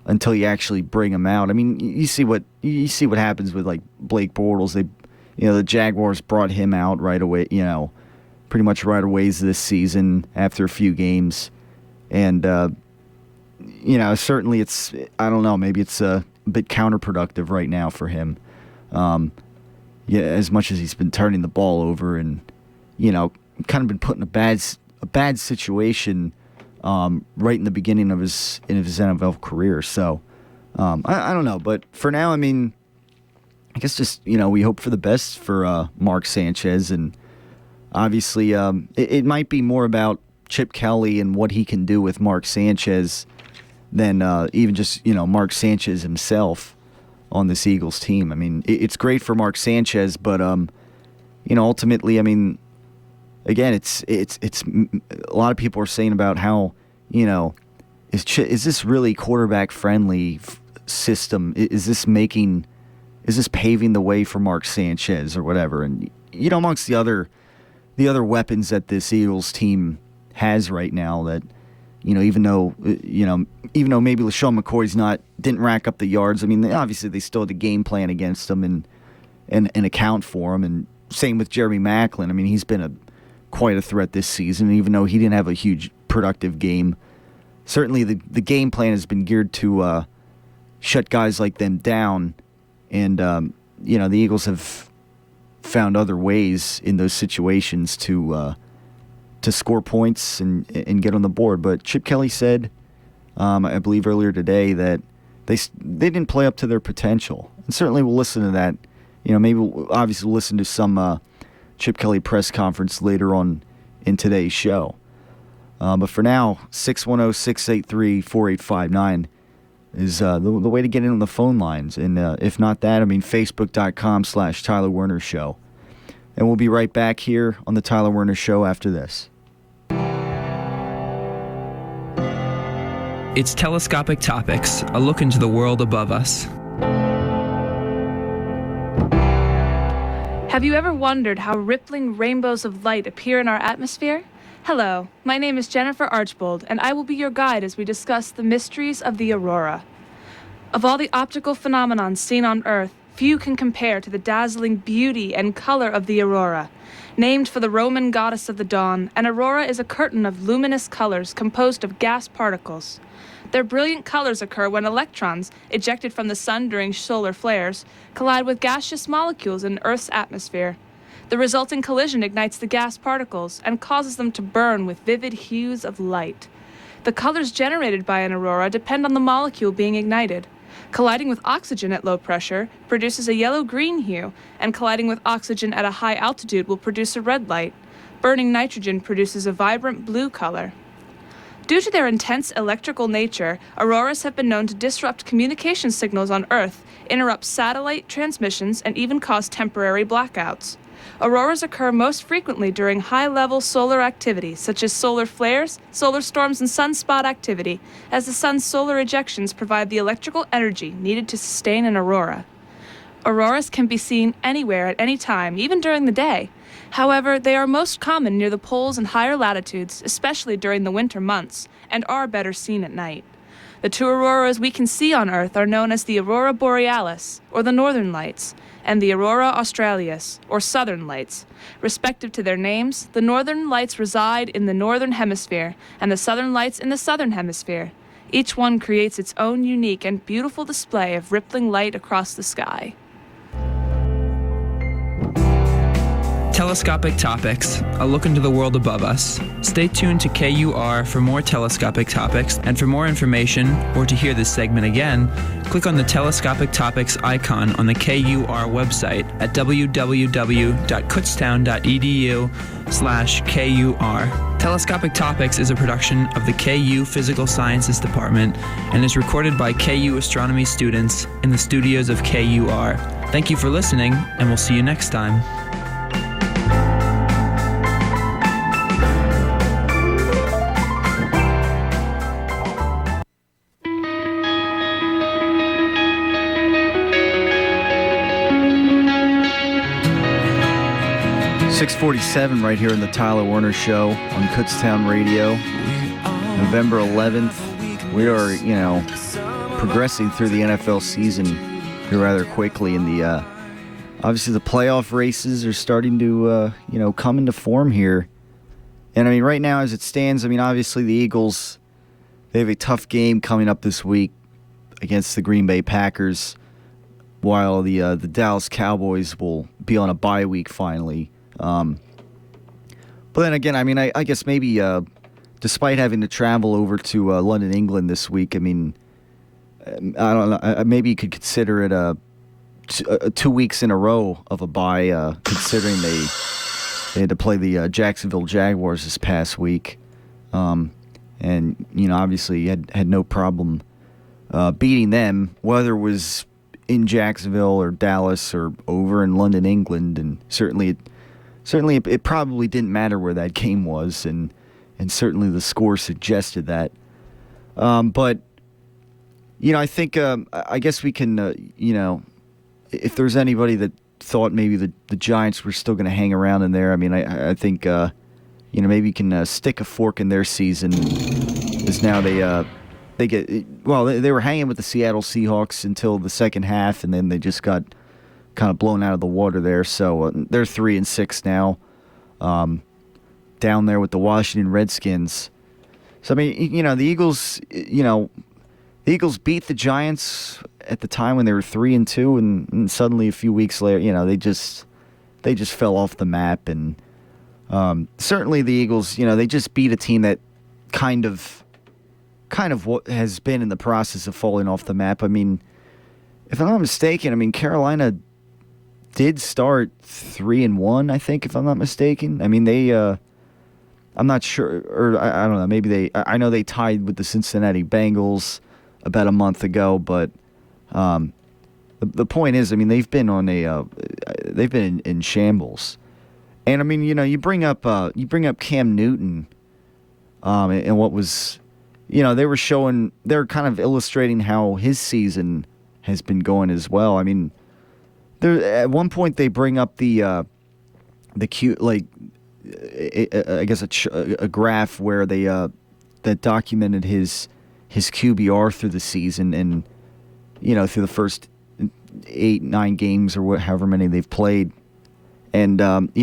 until you actually bring him out. I mean, you see what happens with like Blake Bortles. The Jaguars brought him out right away. Pretty much right away this season after a few games, and certainly I don't know. Maybe it's a bit counterproductive right now for him. As much as he's been turning the ball over and kind of been put in a bad situation. Right in the beginning of his NFL career. So, I don't know. But for now, I mean, I guess just, we hope for the best for Mark Sanchez. And obviously, it might be more about Chip Kelly and what he can do with Mark Sanchez than even just, Mark Sanchez himself on this Eagles team. I mean, it's great for Mark Sanchez, but, ultimately, I mean, again, it's a lot of people are saying about how, is this really quarterback friendly system? Is this paving the way for Mark Sanchez or whatever? And amongst the other weapons that this Eagles team has right now, that even though maybe LaShawn McCoy's didn't rack up the yards. I mean, obviously they still had the game plan against him and account for him. And same with Jeremy Maclin. I mean, he's been quite a threat this season, even though he didn't have a huge productive game. Certainly the game plan has been geared to shut guys like them down, and the Eagles have found other ways in those situations to to score points and get on the board. But Chip Kelly said, I believe earlier today, that they didn't play up to their potential. And certainly we'll listen to that. Maybe obviously we'll listen to some Chip Kelly press conference later on in today's show. But for now, 610-683-4859 is the way to get in on the phone lines. And if not that, Facebook.com/Tyler Werner Show. And we'll be right back here on the Tyler Werner Show after this. It's Telescopic Topics, a look into the world above us. Have you ever wondered how rippling rainbows of light appear in our atmosphere? Hello, my name is Jennifer Archbold, and I will be your guide as we discuss the mysteries of the aurora. Of all the optical phenomenon seen on Earth, few can compare to the dazzling beauty and color of the aurora. Named for the Roman goddess of the dawn, an aurora is a curtain of luminous colors composed of gas particles. Their brilliant colors occur when electrons, ejected from the sun during solar flares, collide with gaseous molecules in Earth's atmosphere. The resulting collision ignites the gas particles and causes them to burn with vivid hues of light. The colors generated by an aurora depend on the molecule being ignited. Colliding with oxygen at low pressure produces a yellow-green hue, and colliding with oxygen at a high altitude will produce a red light. Burning nitrogen produces a vibrant blue color. Due to their intense electrical nature, auroras have been known to disrupt communication signals on Earth, interrupt satellite transmissions, and even cause temporary blackouts. Auroras occur most frequently during high-level solar activity, such as solar flares, solar storms, and sunspot activity, as the sun's solar ejections provide the electrical energy needed to sustain an aurora. Auroras can be seen anywhere at any time, even during the day. However, they are most common near the poles and higher latitudes, especially during the winter months, and are better seen at night. The two auroras we can see on Earth are known as the aurora borealis, or the northern lights, and the aurora australis, or southern lights. Respective to their names, the northern lights reside in the northern hemisphere, and the southern lights in the southern hemisphere. Each one creates its own unique and beautiful display of rippling light across the sky. Telescopic Topics, a look into the world above us. Stay tuned to KUR for more telescopic topics, and for more information, or to hear this segment again, click on the Telescopic Topics icon on the KUR website at www.kutztown.edu/KUR. Telescopic Topics is a production of the KU Physical Sciences Department and is recorded by KU astronomy students in the studios of KUR. Thank you for listening, and we'll see you next time. 647 right here in the Tyler Werner Show on Kutztown Radio. November 11th. We are, progressing through the NFL season here rather quickly. And obviously the playoff races are starting to, come into form here. And, right now as it stands, obviously the Eagles, they have a tough game coming up this week against the Green Bay Packers, while the Dallas Cowboys will be on a bye week finally. But then again, I guess maybe despite having to travel over to London, England this week, I don't know, maybe you could consider it 2 weeks in a row of a bye, considering they had to play the Jacksonville Jaguars this past week. And, obviously had no problem beating them, whether it was in Jacksonville or Dallas or over in London, England. And certainly it probably didn't matter where that game was, and certainly the score suggested that. But, I think, I guess we can, if there's anybody that thought maybe the Giants were still going to hang around in there, I think, maybe you can stick a fork in their season, as now they were hanging with the Seattle Seahawks until the second half, and then they just got kind of blown out of the water there. So they're 3-6 now, down there with the Washington Redskins. So the Eagles, the Eagles beat the Giants at the time when they were 3-2, and suddenly a few weeks later, they just fell off the map. And Certainly the Eagles, they just beat a team that kind of what has been in the process of falling off the map. I mean, if I'm not mistaken, Carolina did start 3-1, I think, if I'm not mistaken. I mean, they, I'm not sure, or I don't know, maybe I know they tied with the Cincinnati Bengals about a month ago, but the point is, they've been they've been in shambles. And you bring up Cam Newton, and what was, they're kind of illustrating how his season has been going as well. At one point they bring up the cute, like, I guess a graph where they that documented his QBR through the season, and through the first 8-9 games or however many they've played. And it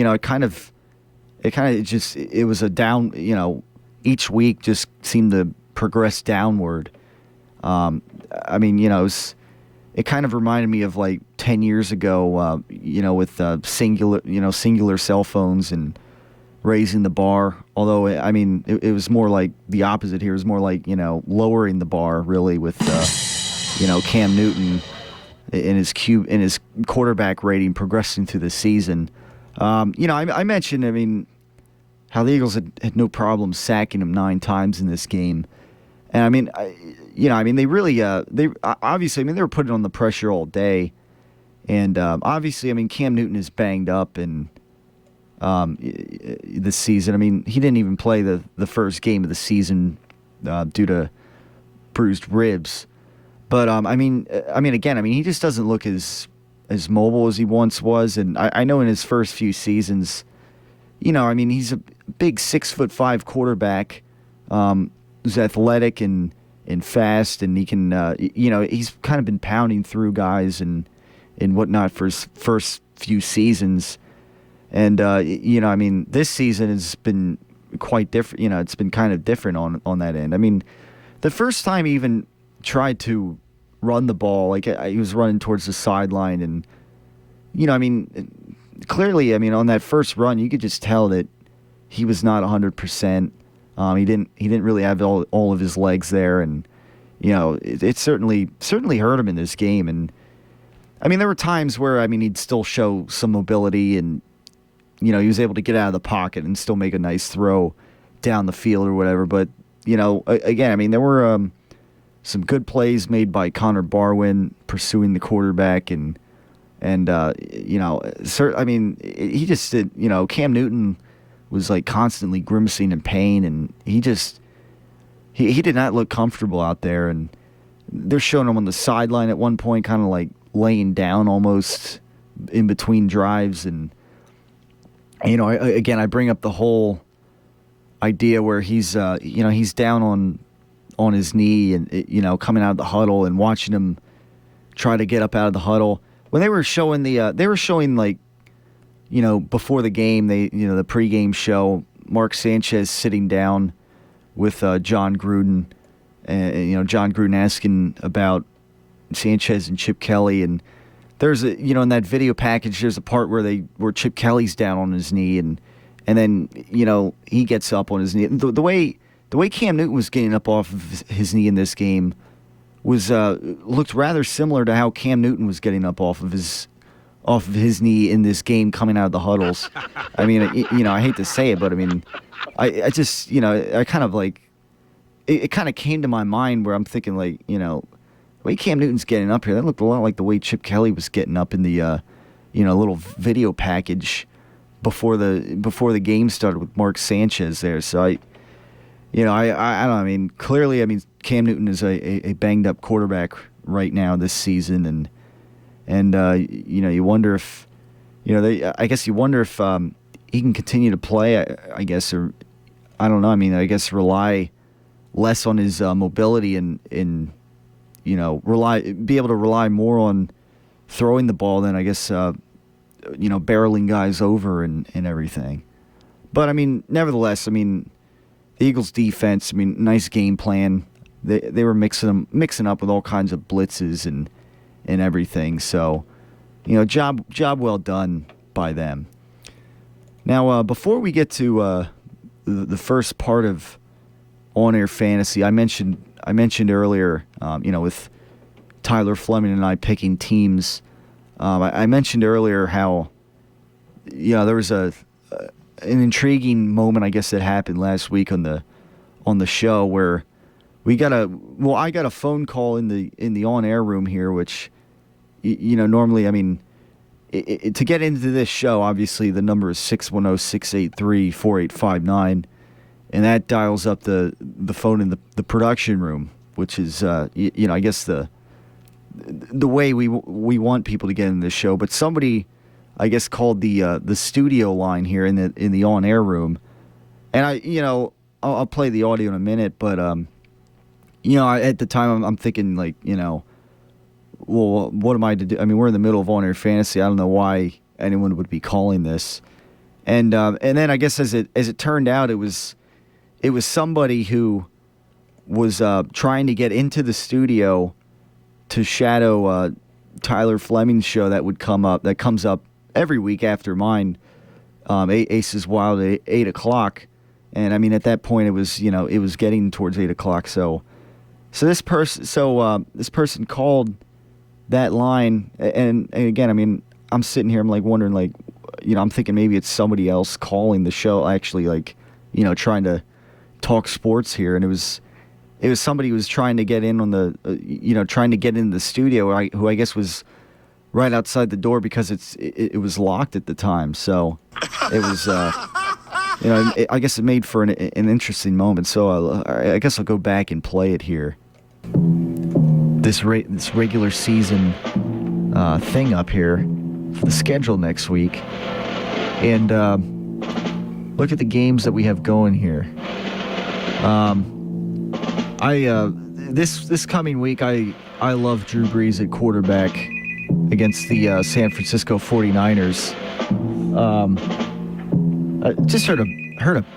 was a down, each week just seemed to progress downward. It kind of reminded me of like 10 years ago, with singular cell phones and raising the bar. Although it was more like the opposite here. It was more like lowering the bar really with Cam Newton in his quarterback rating progressing through the season. I mentioned, how the Eagles had no problem sacking him 9 times in this game. And they really, they obviously, they were putting on the pressure all day. And obviously, Cam Newton is banged up in this season. He didn't even play the first game of the season due to bruised ribs. But again, he just doesn't look as mobile as he once was. And I know in his first few seasons, he's a big 6'5" quarterback, who's athletic and fast, and he can, he's kind of been pounding through guys and whatnot for his first few seasons. And this season has been quite different. It's been kind of different on that end. The first time he even tried to run the ball, like he was running towards the sideline, and clearly, on that first run, you could just tell that he was not 100%. He didn't really have all of his legs there, and it certainly hurt him in this game. And there were times where he'd still show some mobility, and he was able to get out of the pocket and still make a nice throw down the field or whatever. But again, there were some good plays made by Connor Barwin pursuing the quarterback, and he just did. Cam Newton was like constantly grimacing in pain, and he did not look comfortable out there. And they're showing him on the sideline at one point, kind of like laying down almost in between drives. And I bring up the whole idea where he's down on his knee, and coming out of the huddle and watching him try to get up out of the huddle. When they were showing before the game, the pregame show, Mark Sanchez sitting down with John Gruden, and John Gruden asking about Sanchez and Chip Kelly, and there's in that video package, there's a part where Chip Kelly's down on his knee, and then he gets up on his knee. The way Cam Newton was getting up off of his knee in this game was looked rather similar to how Cam Newton was getting up off of his knee in this game coming out of the huddles. I hate to say it, but I just I kind of like it kind of came to my mind where I'm thinking the way Cam Newton's getting up here, that looked a lot like the way Chip Kelly was getting up in the little video package before the game started with Mark Sanchez there. So I don't know. Clearly, Cam Newton is a banged up quarterback right now this season, and you wonder if you wonder if he can continue to play. I guess, or I don't know. I guess rely less on his mobility and be able to rely more on throwing the ball than I guess barreling guys over and everything. But nevertheless, the Eagles defense, nice game plan. They were mixing up with all kinds of blitzes and everything. So, job well done by them. Now, before we get to the first part of on-air fantasy, I mentioned earlier, with Tyler Fleming and I picking teams. I mentioned earlier how, there was an intriguing moment, I guess, that happened last week on the show where I got a phone call in the on-air room here, which, normally, I mean, to get into this show, obviously the number is 610-683-4859, and that dials up the phone in the production room, which is, I guess the way we want people to get in this show. But somebody, I guess, called the studio line here in the on-air room, and I'll play the audio in a minute, but at the time I'm thinking like, well, what am I to do? I mean, we're in the middle of on-air fantasy. I don't know why anyone would be calling this, and then I guess as it turned out, it was somebody who was trying to get into the studio to shadow Tyler Fleming's show that comes up every week after mine, Aces Wild at 8 o'clock. And I mean, at that point, it was getting towards 8 o'clock. So this person called that line, and again, I mean, I'm sitting here, I'm like wondering, like, I'm thinking maybe it's somebody else calling the show, actually, like, trying to talk sports here, and it was somebody who was trying to get in on the, trying to get in the studio, who I guess was right outside the door because it was locked at the time. So it was, I guess it made for an interesting moment. So I guess I'll go back and play it here. This regular season thing up here for the schedule next week, and look at the games that we have going here. This coming week, I love Drew Brees at quarterback against the San Francisco 49ers. I just heard a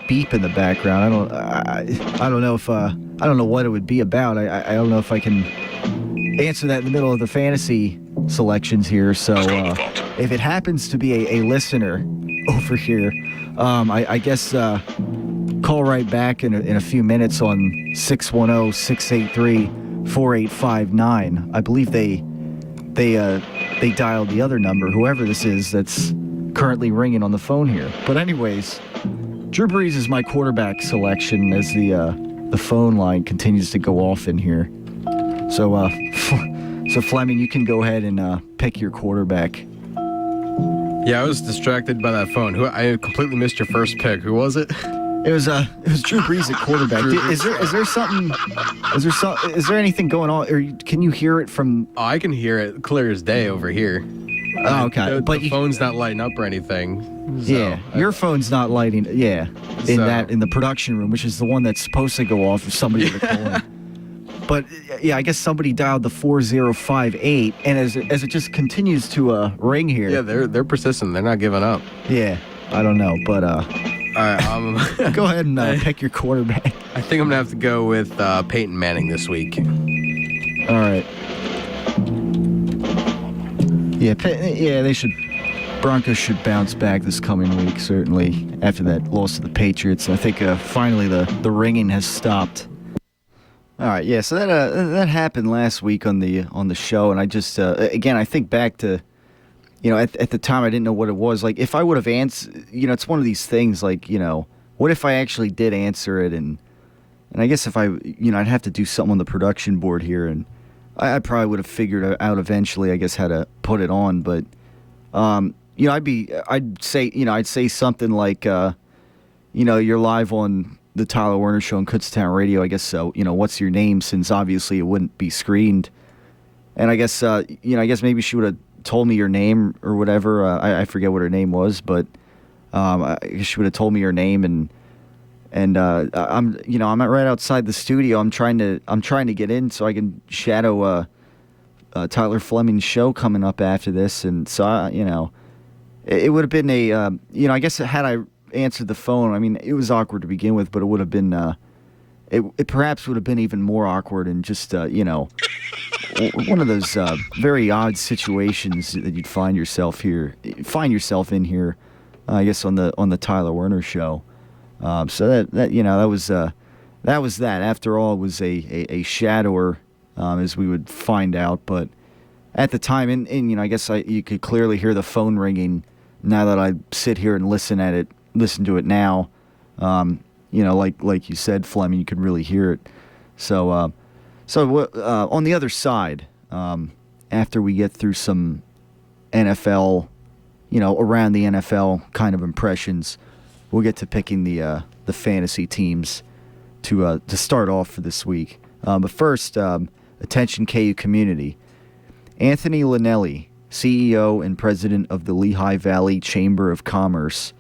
beep in the background. I don't know if I don't know what it would be about. I don't know if I can answer that in the middle of the fantasy selections here. So if it happens to be a listener over here, I guess call right back in a few minutes on 610-683-4859. I believe they dialed the other number, whoever this is that's currently ringing on the phone here. But anyways, Drew Brees is my quarterback selection as the phone line continues to go off in here. So so Fleming, you can go ahead and pick your quarterback. Yeah, I was distracted by that phone. I completely missed your first pick. Who was it? It was Drew Brees at quarterback. Is there anything going on, or can you hear it from? Oh, I can hear it clear as day over here. Oh, okay, but the phone's not lighting up or anything. So, yeah, your phone's not lighting. Yeah, in the production room, which is the one that's supposed to go off if somebody were to call in. But yeah, I guess somebody dialed the 4058, and as it just continues to ring here. Yeah, they're persistent. They're not giving up. Yeah, I don't know, but all right, go ahead and pick your quarterback. I think I'm gonna have to go with Peyton Manning this week. All right. Yeah, Broncos should bounce back this coming week, certainly, after that loss to the Patriots. I think finally the ringing has stopped. All right, yeah, so that happened last week on the show, and I just, again, I think back to, at the time I didn't know what it was. Like, if I would have answered, it's one of these things, like, what if I actually did answer it, and I guess if I'd have to do something on the production board here, and I probably would have figured out eventually, I guess, how to put it on, but, I'd say something like, you're live on the Tyler Werner Show on Kutztown Radio, I guess. So, what's your name? Since obviously it wouldn't be screened, and I guess, I guess maybe she would have told me your name or whatever. I forget what her name was, but I guess she would have told me her name, and I'm right outside the studio. I'm trying to get in so I can shadow Tyler Fleming's show coming up after this, and so it would have been I guess had I answered the phone, I mean, it was awkward to begin with, but it would have been it perhaps would have been even more awkward, and just one of those very odd situations that you'd find yourself in here I guess on the Tyler Werner show. So that was that. After all, it was a shadower, as we would find out. But at the time, and I guess you could clearly hear the phone ringing. Now that I sit here and listen to it now, like you said, Fleming, you could really hear it. So on the other side, after we get through some NFL, around the NFL kind of impressions, we'll get to picking the fantasy teams to start off for this week. But first, attention KU community. Anthony Linnelli, CEO and president of the Lehigh Valley Chamber of Commerce,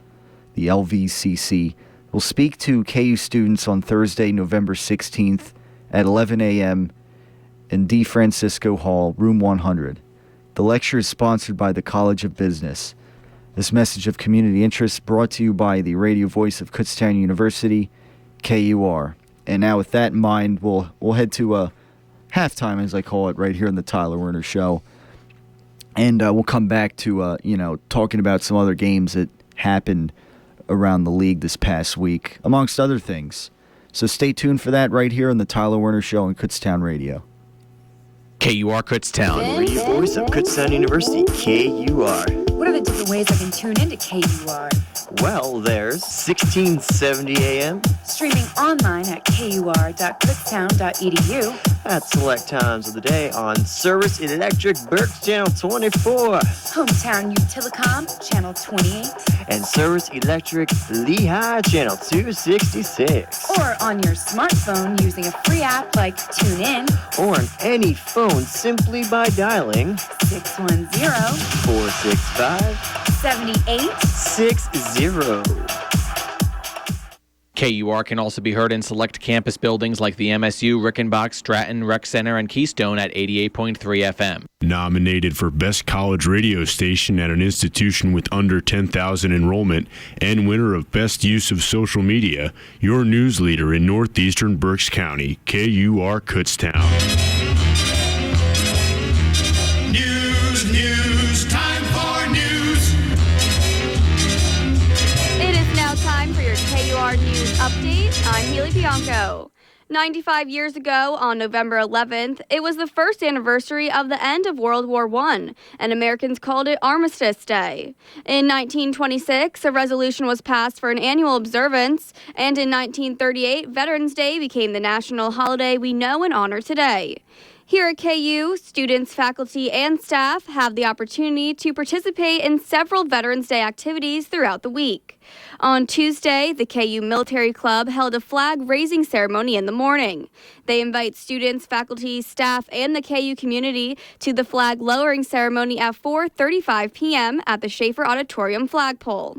the LVCC, will speak to KU students on Thursday, November 16th at 11 a.m. in D. Francisco Hall, room 100. The lecture is sponsored by the College of Business. This message of community interest brought to you by the radio voice of Kutztown University, KUR. And now with that in mind, we'll head to halftime, as I call it, right here on the Tyler Werner Show. And we'll come back to, talking about some other games that happened around the league this past week, amongst other things. So stay tuned for that right here on the Tyler Werner Show on Kutztown Radio. KUR Kutztown. Radio voice of Kutztown University, KUR. What are the different ways I can tune into KUR? Well, there's 1670 AM. Streaming online at kur.kutztown.edu. At select times of the day on Service Electric Berks Channel 24. Hometown Utilicom, Channel 28. And Service Electric Lehigh, Channel 266. Or on your smartphone using a free app like TuneIn. Or on any phone simply by dialing 610-465-7860. KUR can also be heard in select campus buildings like the MSU, Rickenbach, Stratton, Rec Center, and Keystone at 88.3 FM. Nominated for Best College Radio Station at an institution with under 10,000 enrollment and winner of Best Use of Social Media, your news leader in northeastern Berks County, KUR Kutztown. News, time for news. It is now time for your KUR News Update. I'm Haley Bianco. 95 years ago, on November 11th, it was the first anniversary of the end of World War I, and Americans called it Armistice Day. In 1926, a resolution was passed for an annual observance, and in 1938, Veterans Day became the national holiday we know and honor today. Here at KU, students, faculty, and staff have the opportunity to participate in several Veterans Day activities throughout the week. On Tuesday, the KU Military Club held a flag-raising ceremony in the morning. They invite students, faculty, staff, and the KU community to the flag-lowering ceremony at 4:35 p.m. at the Schaefer Auditorium flagpole.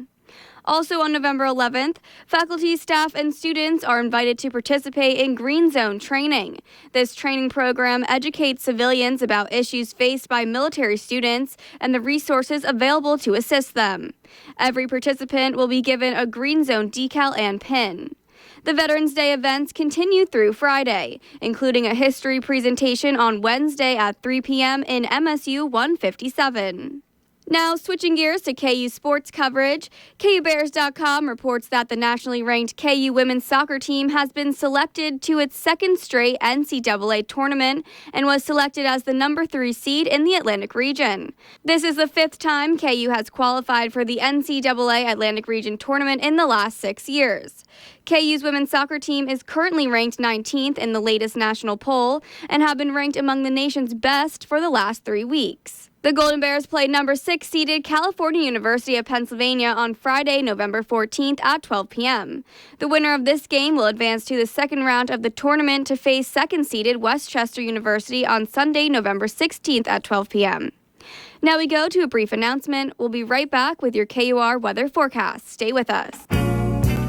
Also on November 11th, faculty, staff, and students are invited to participate in Green Zone training. This training program educates civilians about issues faced by military students and the resources available to assist them. Every participant will be given a Green Zone decal and pin. The Veterans Day events continue through Friday, including a history presentation on Wednesday at 3 p.m. in MSU 157. Now, switching gears to KU sports coverage, KUBears.com reports that the nationally ranked KU women's soccer team has been selected to its second straight NCAA tournament and was selected as the number 3 seed in the Atlantic region. This is the 5th time KU has qualified for the NCAA Atlantic region tournament in the last 6 years. KU's women's soccer team is currently ranked 19th in the latest national poll and have been ranked among the nation's best for the last 3 weeks. The Golden Bears played number 6-seeded California University of Pennsylvania on Friday, November 14th at 12 p.m. The winner of this game will advance to the second round of the tournament to face second-seeded Westchester University on Sunday, November 16th at 12 p.m. Now we go to a brief announcement. We'll be right back with your KUR weather forecast. Stay with us.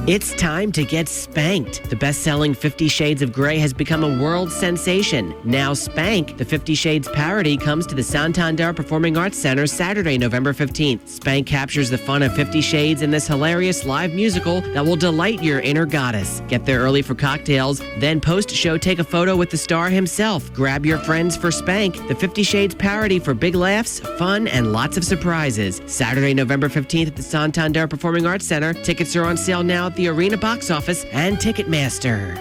It's time to get spanked. The best-selling 50 Shades of Grey has become a world sensation. Now Spank, the 50 Shades parody, comes to the Santander Performing Arts Center Saturday, November 15th. Spank captures the fun of 50 Shades in this hilarious live musical that will delight your inner goddess. Get there early for cocktails, then post-show take a photo with the star himself. Grab your friends for Spank, the 50 Shades parody for big laughs, fun, and lots of surprises. Saturday, November 15th at the Santander Performing Arts Center. Tickets are on sale now at the Arena box office and Ticketmaster.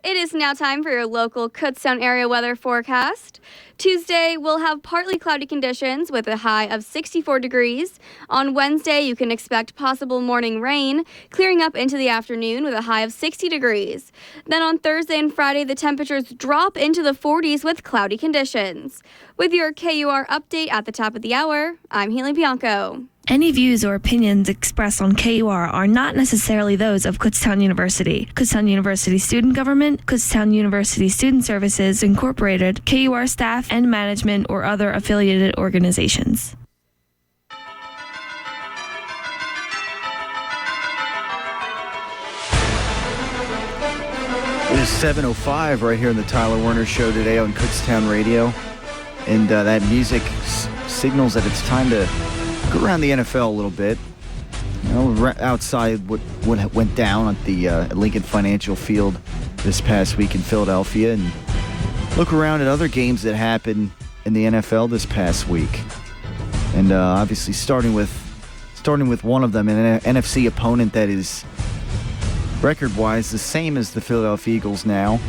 It is now time for your local Kutztown area weather forecast. Tuesday, we'll have partly cloudy conditions with a high of 64 degrees. On Wednesday, you can expect possible morning rain, clearing up into the afternoon with a high of 60 degrees. Then on Thursday and Friday, the temperatures drop into the 40s with cloudy conditions. With your KUR update at the top of the hour, I'm Haley Bianco. Any views or opinions expressed on KUR are not necessarily those of Kutztown University, Kutztown University Student Government, Kutztown University Student Services Incorporated, KUR staff and management, or other affiliated organizations. It is 7:05 right here in the Tyler Werner Show today on Kutztown Radio, and that music signals that it's time to go around the NFL a little bit. You know, outside what went down at the Lincoln Financial Field this past week in Philadelphia, and look around at other games that happened in the NFL this past week. And obviously starting with one of them, an NFC opponent that is record-wise the same as the Philadelphia Eagles now,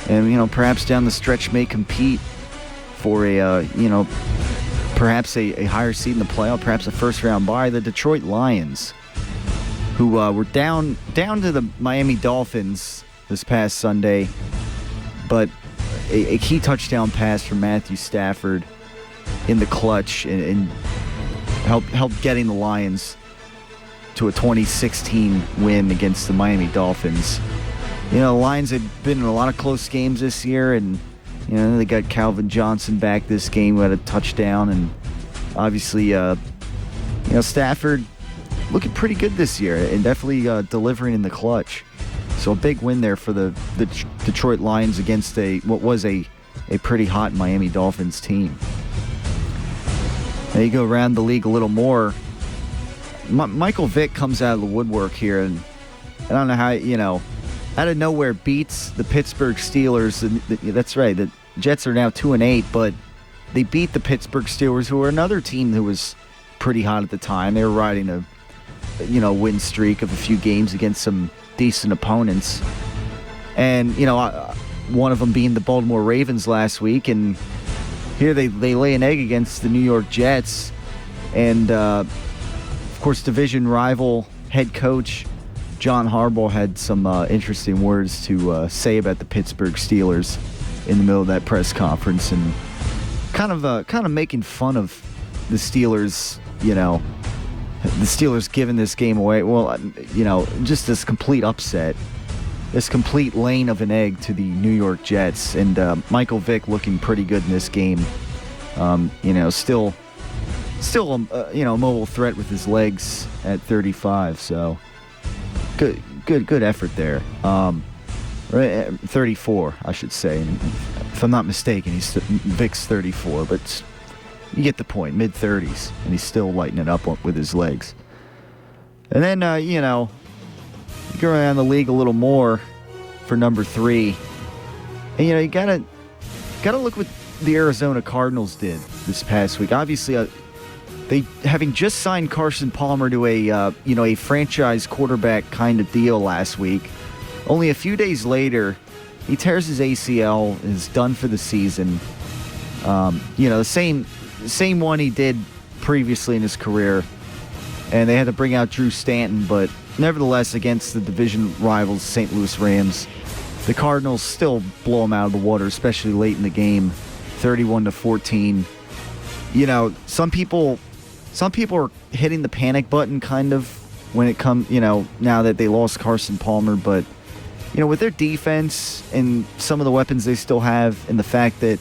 and perhaps down the stretch may compete for a perhaps a higher seed in the playoff, perhaps a first-round bye. The Detroit Lions, who were down to the Miami Dolphins this past Sunday, but a key touchdown pass from Matthew Stafford in the clutch and helped getting the Lions to a 2016 win against the Miami Dolphins. The Lions had been in a lot of close games this year, and they got Calvin Johnson back this game who had a touchdown, and obviously, Stafford looking pretty good this year and definitely delivering in the clutch. So a big win there for the Detroit Lions against what was a pretty hot Miami Dolphins team. Now you go around the league a little more. Michael Vick comes out of the woodwork here, and I don't know how, out of nowhere beats the Pittsburgh Steelers. That's right, the Jets are now 2-8, but they beat the Pittsburgh Steelers, who were another team who was pretty hot at the time. They were riding a win streak of a few games against some decent opponents. And, one of them being the Baltimore Ravens last week, and here they lay an egg against the New York Jets. And, of course, division rival head coach John Harbaugh had some interesting words to say about the Pittsburgh Steelers in the middle of that press conference, and kind of making fun of the Steelers, the Steelers giving this game away. Well, just this complete upset, this complete laying of an egg to the New York Jets, and Michael Vick looking pretty good in this game. Still a mobile threat with his legs at 35. So good effort there. 34, I should say. If I'm not mistaken, Vic's 34, but you get the point. Mid-30s, and he's still lighting it up with his legs. And then you go around the league a little more for number 3, and you gotta look what the Arizona Cardinals did this past week. Obviously, they having just signed Carson Palmer to a franchise quarterback kind of deal last week. Only a few days later, he tears his ACL, is done for the season. The same one he did previously in his career, and they had to bring out Drew Stanton. But nevertheless, against the division rivals St. Louis Rams, the Cardinals still blow him out of the water, especially late in the game, 31-14. Some people are hitting the panic button kind of when it comes, now that they lost Carson Palmer. But, with their defense and some of the weapons they still have, and the fact that,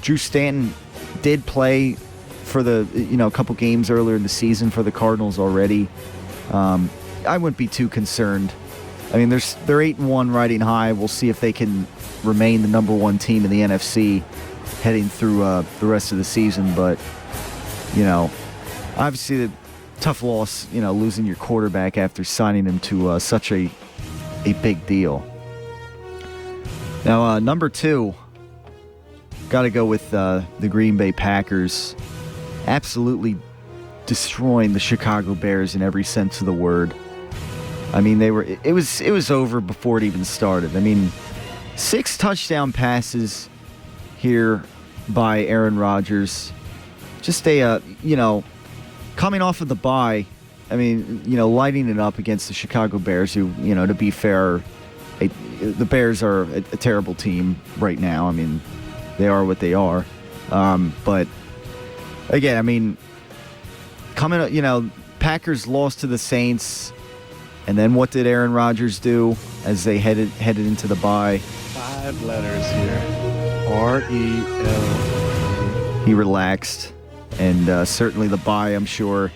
Drew Stanton did play for the, a couple games earlier in the season for the Cardinals already. I wouldn't be too concerned. I mean, they're 8-1 riding high. We'll see if they can remain the number one team in the NFC heading through the rest of the season. But, obviously the tough loss, losing your quarterback after signing him to such a big deal. Now, number 2, got to go with the Green Bay Packers absolutely destroying the Chicago Bears in every sense of the word. I mean, it was over before it even started. I mean, 6 touchdown passes here by Aaron Rodgers. Just coming off of the bye, I mean, lighting it up against the Chicago Bears, who, to be fair, the Bears are a terrible team right now. I mean, they are what they are. But again, I mean, Packers lost to the Saints. And then what did Aaron Rodgers do as they headed into the bye? 5 letters here. R-E-L. He relaxed, and certainly the bye, I'm sure,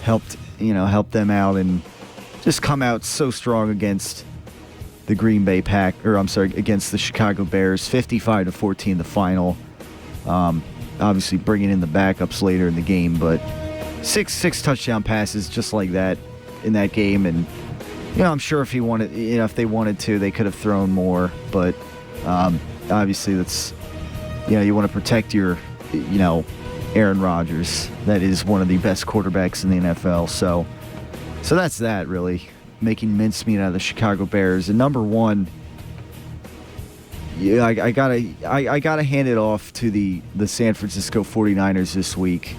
helped them out and just come out so strong against the Green Bay against the Chicago Bears, 55-14 the final. Obviously bringing in the backups later in the game, but six touchdown passes just like that in that game, and I'm sure if if they wanted to, they could have thrown more, but obviously that's you want to protect your Aaron Rodgers. That is one of the best quarterbacks in the NFL. So that's that, really, making mincemeat out of the Chicago Bears. And number 1, I gotta hand it off to the San Francisco 49ers this week,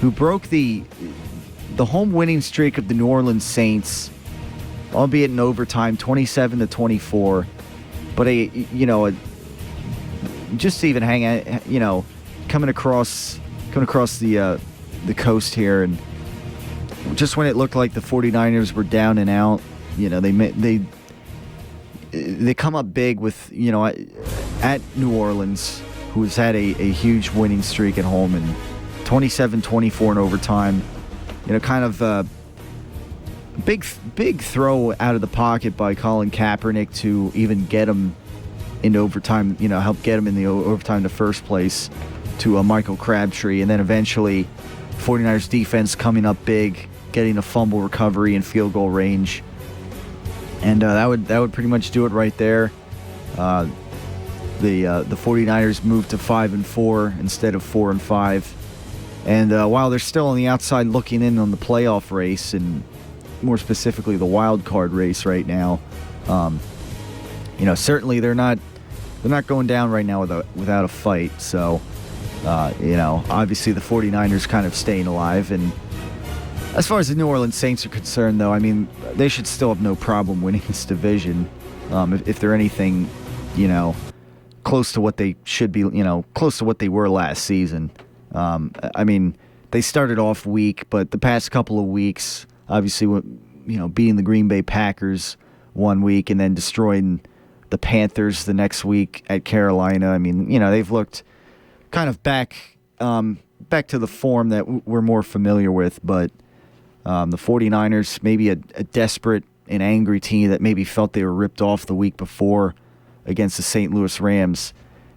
who broke the home winning streak of the New Orleans Saints, albeit in overtime, 27-24. But just to even hang out, coming across the coast here, and just when it looked like the 49ers were down and out, they come up big with at New Orleans, who has had a huge winning streak at home, and 27-24 in overtime. Kind of a big throw out of the pocket by Colin Kaepernick to even get him in overtime, help get him in the overtime in the first place to Michael Crabtree. And then eventually 49ers defense coming up big, getting a fumble recovery and field goal range. And that would pretty much do it right there. The 49ers moved to 5-4 instead of 4-5. And while they're still on the outside looking in on the playoff race, and more specifically the wild card race right now, certainly they're not going down right now without a fight. So, obviously the 49ers kind of staying alive. And as far as the New Orleans Saints are concerned, though, I mean, they should still have no problem winning this division if they're anything, close to what they should be, close to what they were last season. I mean, they started off weak, but the past couple of weeks, obviously, beating the Green Bay Packers one week and then destroying the Panthers the next week at Carolina. I mean, they've looked kind of back to the form that we're more familiar with, but the 49ers, maybe a desperate and angry team that maybe felt they were ripped off the week before against the St. Louis Rams.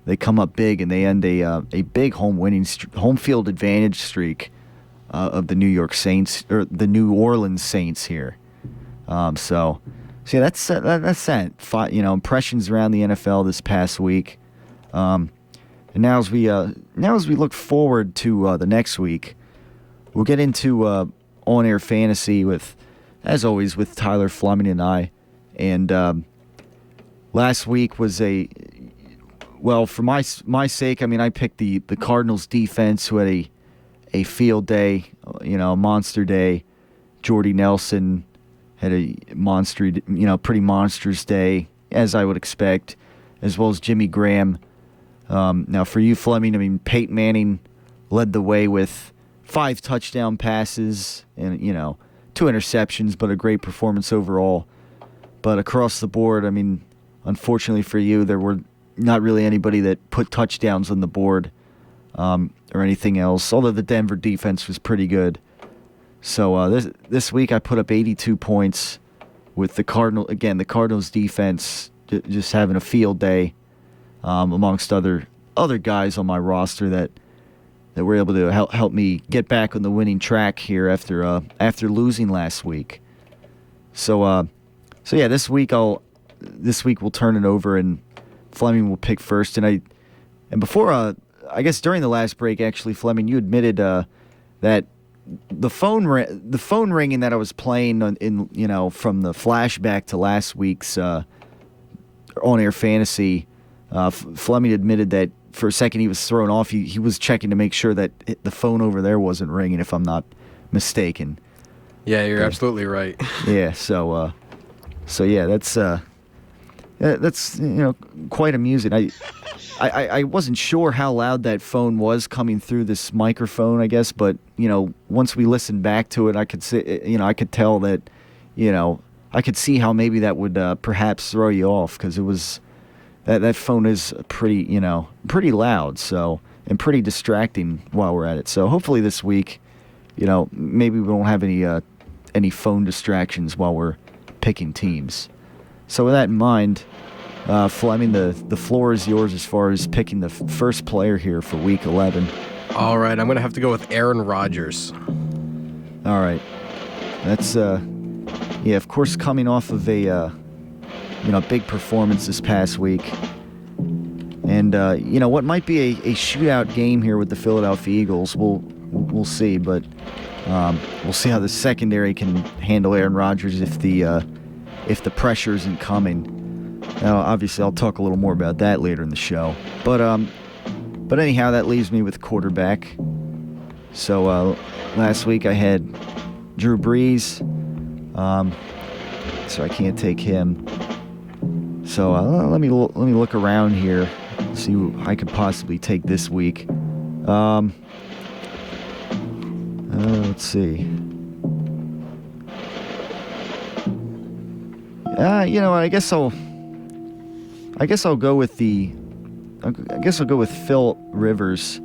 They come up big and they end a big home field advantage streak of the New York Saints, or the New Orleans Saints here. So yeah, that's that. Impressions around the NFL this past week. And now as we look forward to the next week, we'll get into on-air fantasy with, as always, with Tyler Fleming and I. And last week was for my sake, I mean, I picked the Cardinals defense, who had a field day, a monster day. Jordy Nelson had a pretty monstrous day, as I would expect, as well as Jimmy Graham. Now for you, Fleming, I mean, Peyton Manning led the way with 5 touchdown passes and 2 interceptions, but a great performance overall. But across the board, I mean, unfortunately for you, there were not really anybody that put touchdowns on the board or anything else, although the Denver defense was pretty good. So this week I put up 82 points with the Cardinals defense just having a field day amongst other guys on my roster that were able to help me get back on the winning track here after losing last week. So yeah, this week we'll turn it over and Fleming will pick first. And before I guess during the last break, actually, Fleming, you admitted that the phone ringing that I was playing from the flashback to last week's on-air fantasy. Fleming admitted that for a second he was thrown off. He was checking to make sure that the phone over there wasn't ringing, if I'm not mistaken. Yeah, you're absolutely right. Yeah, so yeah, that's quite amusing. I wasn't sure how loud that phone was coming through this microphone, I guess, but once we listened back to it, I could see, I could tell that, I could see how maybe that would perhaps throw you off, because it was that phone is pretty loud, so, and pretty distracting while we're at it. So hopefully this week, maybe we won't have any phone distractions while we're picking teams. So with that in mind, Fleming, the floor is yours as far as picking the first player here for Week 11. All right, I'm going to have to go with Aaron Rodgers. All right. That's, of course, coming off of a big performance this past week. And, what might be a shootout game here with the Philadelphia Eagles, we'll see. But we'll see how the secondary can handle Aaron Rodgers if the pressure isn't coming. Now, obviously, I'll talk a little more about that later in the show. But anyhow, that leaves me with quarterback. So last week I had Drew Brees, so I can't take him. So let me look around here, see who I could possibly take this week. Let's see. I guess I'll go with Phil Rivers.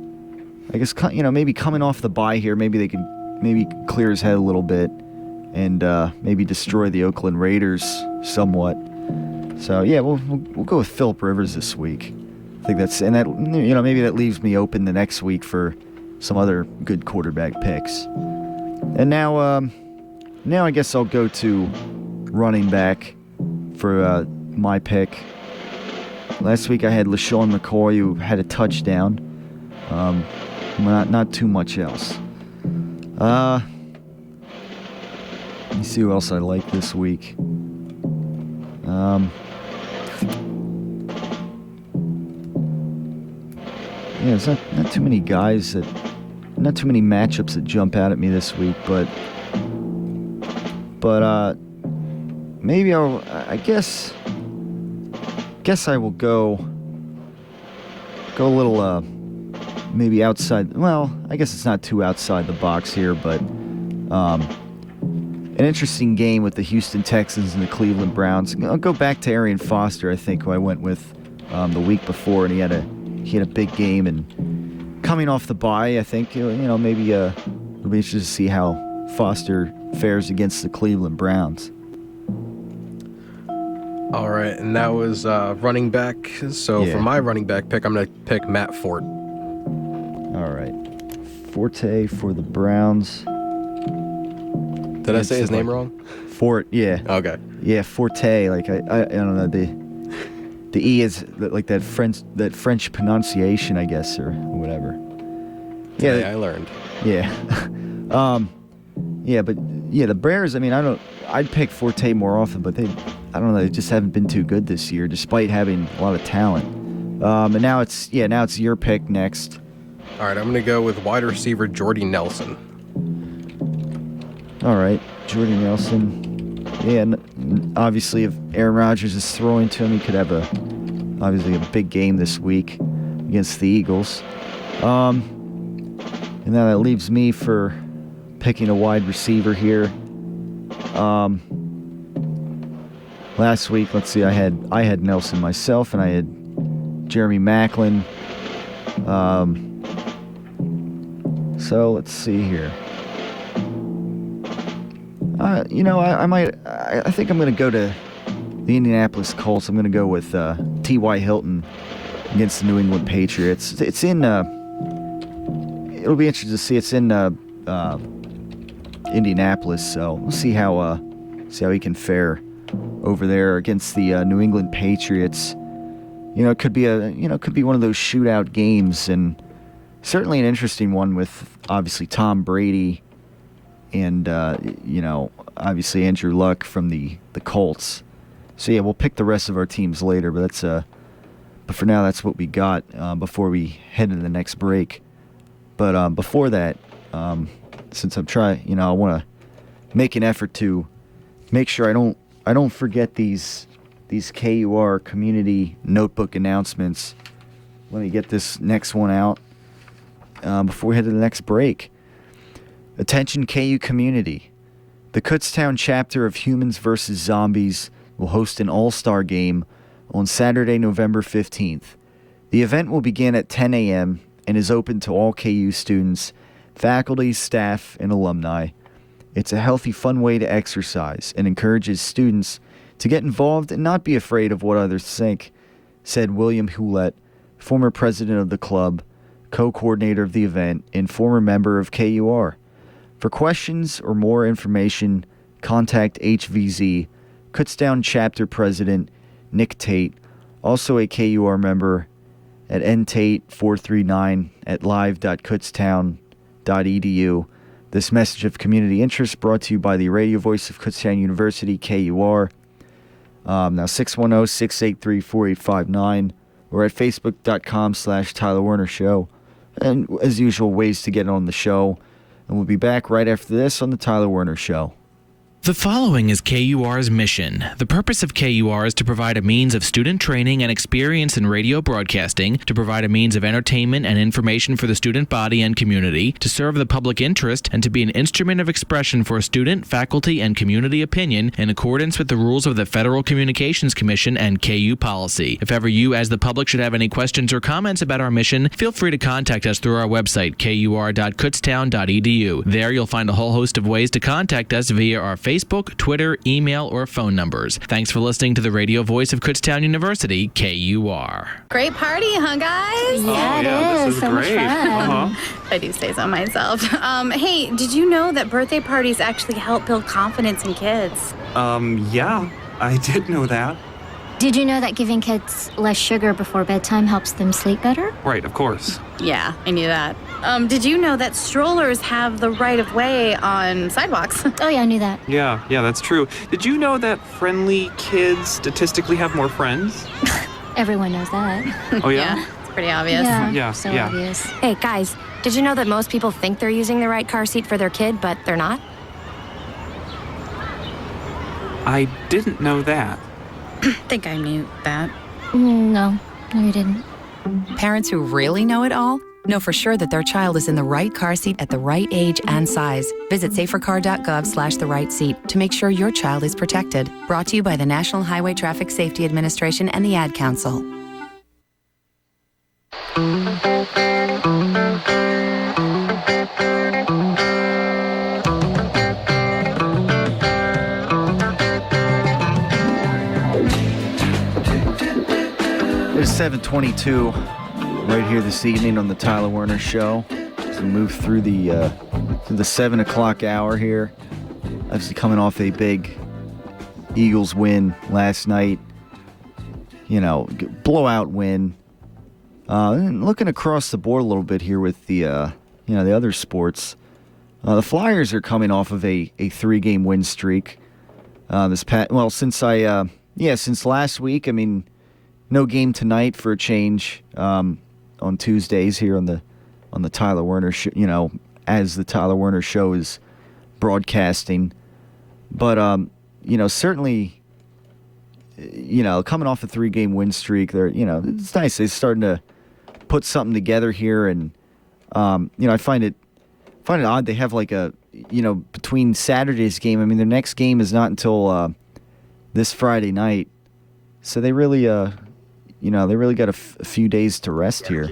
I guess maybe coming off the bye here, maybe they could clear his head a little bit and maybe destroy the Oakland Raiders somewhat. So yeah, we'll go with Philip Rivers this week. I think that's, and that maybe that leaves me open the next week for some other good quarterback picks. And now I guess I'll go to running back for my pick. Last week I had LaShawn McCoy, who had a touchdown. Not too much else. Let me see who else I like this week. There's not too many guys not too many matchups that jump out at me this week, but maybe I guess I will go a little maybe outside. Well, I guess it's not too outside the box here, but an interesting game with the Houston Texans and the Cleveland Browns. I'll go back to Arian Foster, I think, who I went with the week before, and he had a big game. And coming off the bye, I think maybe it'll be interesting to see how Foster fares against the Cleveland Browns. All right, and that was running back. So for my running back pick, I'm going to pick Matt Fort. All right, Forte for the Browns. Did I say his name wrong? Fort, yeah. Okay. Yeah, Forte. Like I don't know, the E is like that French pronunciation, I guess, or whatever. Yeah, I learned. Yeah. But the Bears. I mean, I'd pick Forte more often, but they just haven't been too good this year, despite having a lot of talent. And now it's your pick next. All right, I'm going to go with wide receiver Jordy Nelson. All right, Jordy Nelson. Yeah, and obviously if Aaron Rodgers is throwing to him, he could have a big game this week against the Eagles. And now that leaves me for picking a wide receiver here. Last week, let's see, I had Nelson myself, and I had Jeremy Maclin. So let's see here. I think I'm going to go to the Indianapolis Colts. I'm going to go with T.Y. Hilton against the New England Patriots. It's in. It'll be interesting to see. It's in Indianapolis, so we'll see how he can fare over there against the New England Patriots. It could be one of those shootout games, and certainly an interesting one with obviously Tom Brady and obviously Andrew Luck from the Colts. So yeah, we'll pick the rest of our teams later, but for now that's what we got before we head into the next break. But before that, since I'm trying, I want to make an effort to make sure I don't forget these KUR community notebook announcements. Let me get this next one out before we head to the next break. Attention KU community. The Kutztown chapter of Humans vs. Zombies will host an all-star game on Saturday, November 15th. The event will begin at 10 a.m. and is open to all KU students, faculty, staff, and alumni. It's a healthy, fun way to exercise and encourages students to get involved and not be afraid of what others think, said William Hewlett, former president of the club, co-coordinator of the event, and former member of KUR. For questions or more information, contact HVZ, Kutztown Chapter President Nick Tate, also a KUR member, at ntate439 at live.kutztown.edu. This message of community interest brought to you by the radio voice of Kutztown University, KUR. Now 610-683-4859 or at facebook.com/Tyler Werner Show. And as usual, ways to get on the show. And we'll be back right after this on the Tyler Werner Show. The following is KUR's mission. The purpose of KUR is to provide a means of student training and experience in radio broadcasting, to provide a means of entertainment and information for the student body and community, to serve the public interest, and to be an instrument of expression for student, faculty, and community opinion in accordance with the rules of the Federal Communications Commission and KU policy. If ever you, as the public, should have any questions or comments about our mission, feel free to contact us through our website, kur.kutztown.edu. There you'll find a whole host of ways to contact us via our Facebook, Twitter, email, or phone numbers. Thanks for listening to the radio voice of Kutztown University, KUR. Great party, huh, guys? This is so much great. fun. I do say so myself. Hey, did you know that birthday parties actually help build confidence in kids? Yeah, I did know that. Did you know that giving kids less sugar before bedtime helps them sleep better? Right, of course. Yeah, I knew that. Did you know that strollers have the right of way on sidewalks? Oh yeah, I knew that. Yeah, that's true. Did you know that friendly kids statistically have more friends? Everyone knows that. Oh, yeah? It's pretty obvious. Yeah. Obvious. Hey, guys, did you know that most people think they're using the right car seat for their kid, but they're not? I didn't know that. I think I knew that. No, you didn't. Parents who really know it all know for sure that their child is in the right car seat at the right age and size. Visit safercar.gov/the right seat to make sure your child is protected. Brought to you by the National Highway Traffic Safety Administration and the Ad Council. It's 7:22 right here this evening on the Tyler Werner Show. As we move through the 7 o'clock hour here. Obviously coming off a big Eagles win last night. Blowout win. And looking across the board a little bit here with the other sports. The Flyers are coming off of a 3-game win streak. Since last week. I mean, no game tonight for a change on Tuesdays here on the Tyler Werner show, as the Tyler Werner Show is broadcasting. But certainly coming off a 3-game win streak, it's nice. They're starting to put something together here, and I find it odd they have like a between Saturday's game. I mean, their next game is not until this Friday night, so they really got a few days to rest here,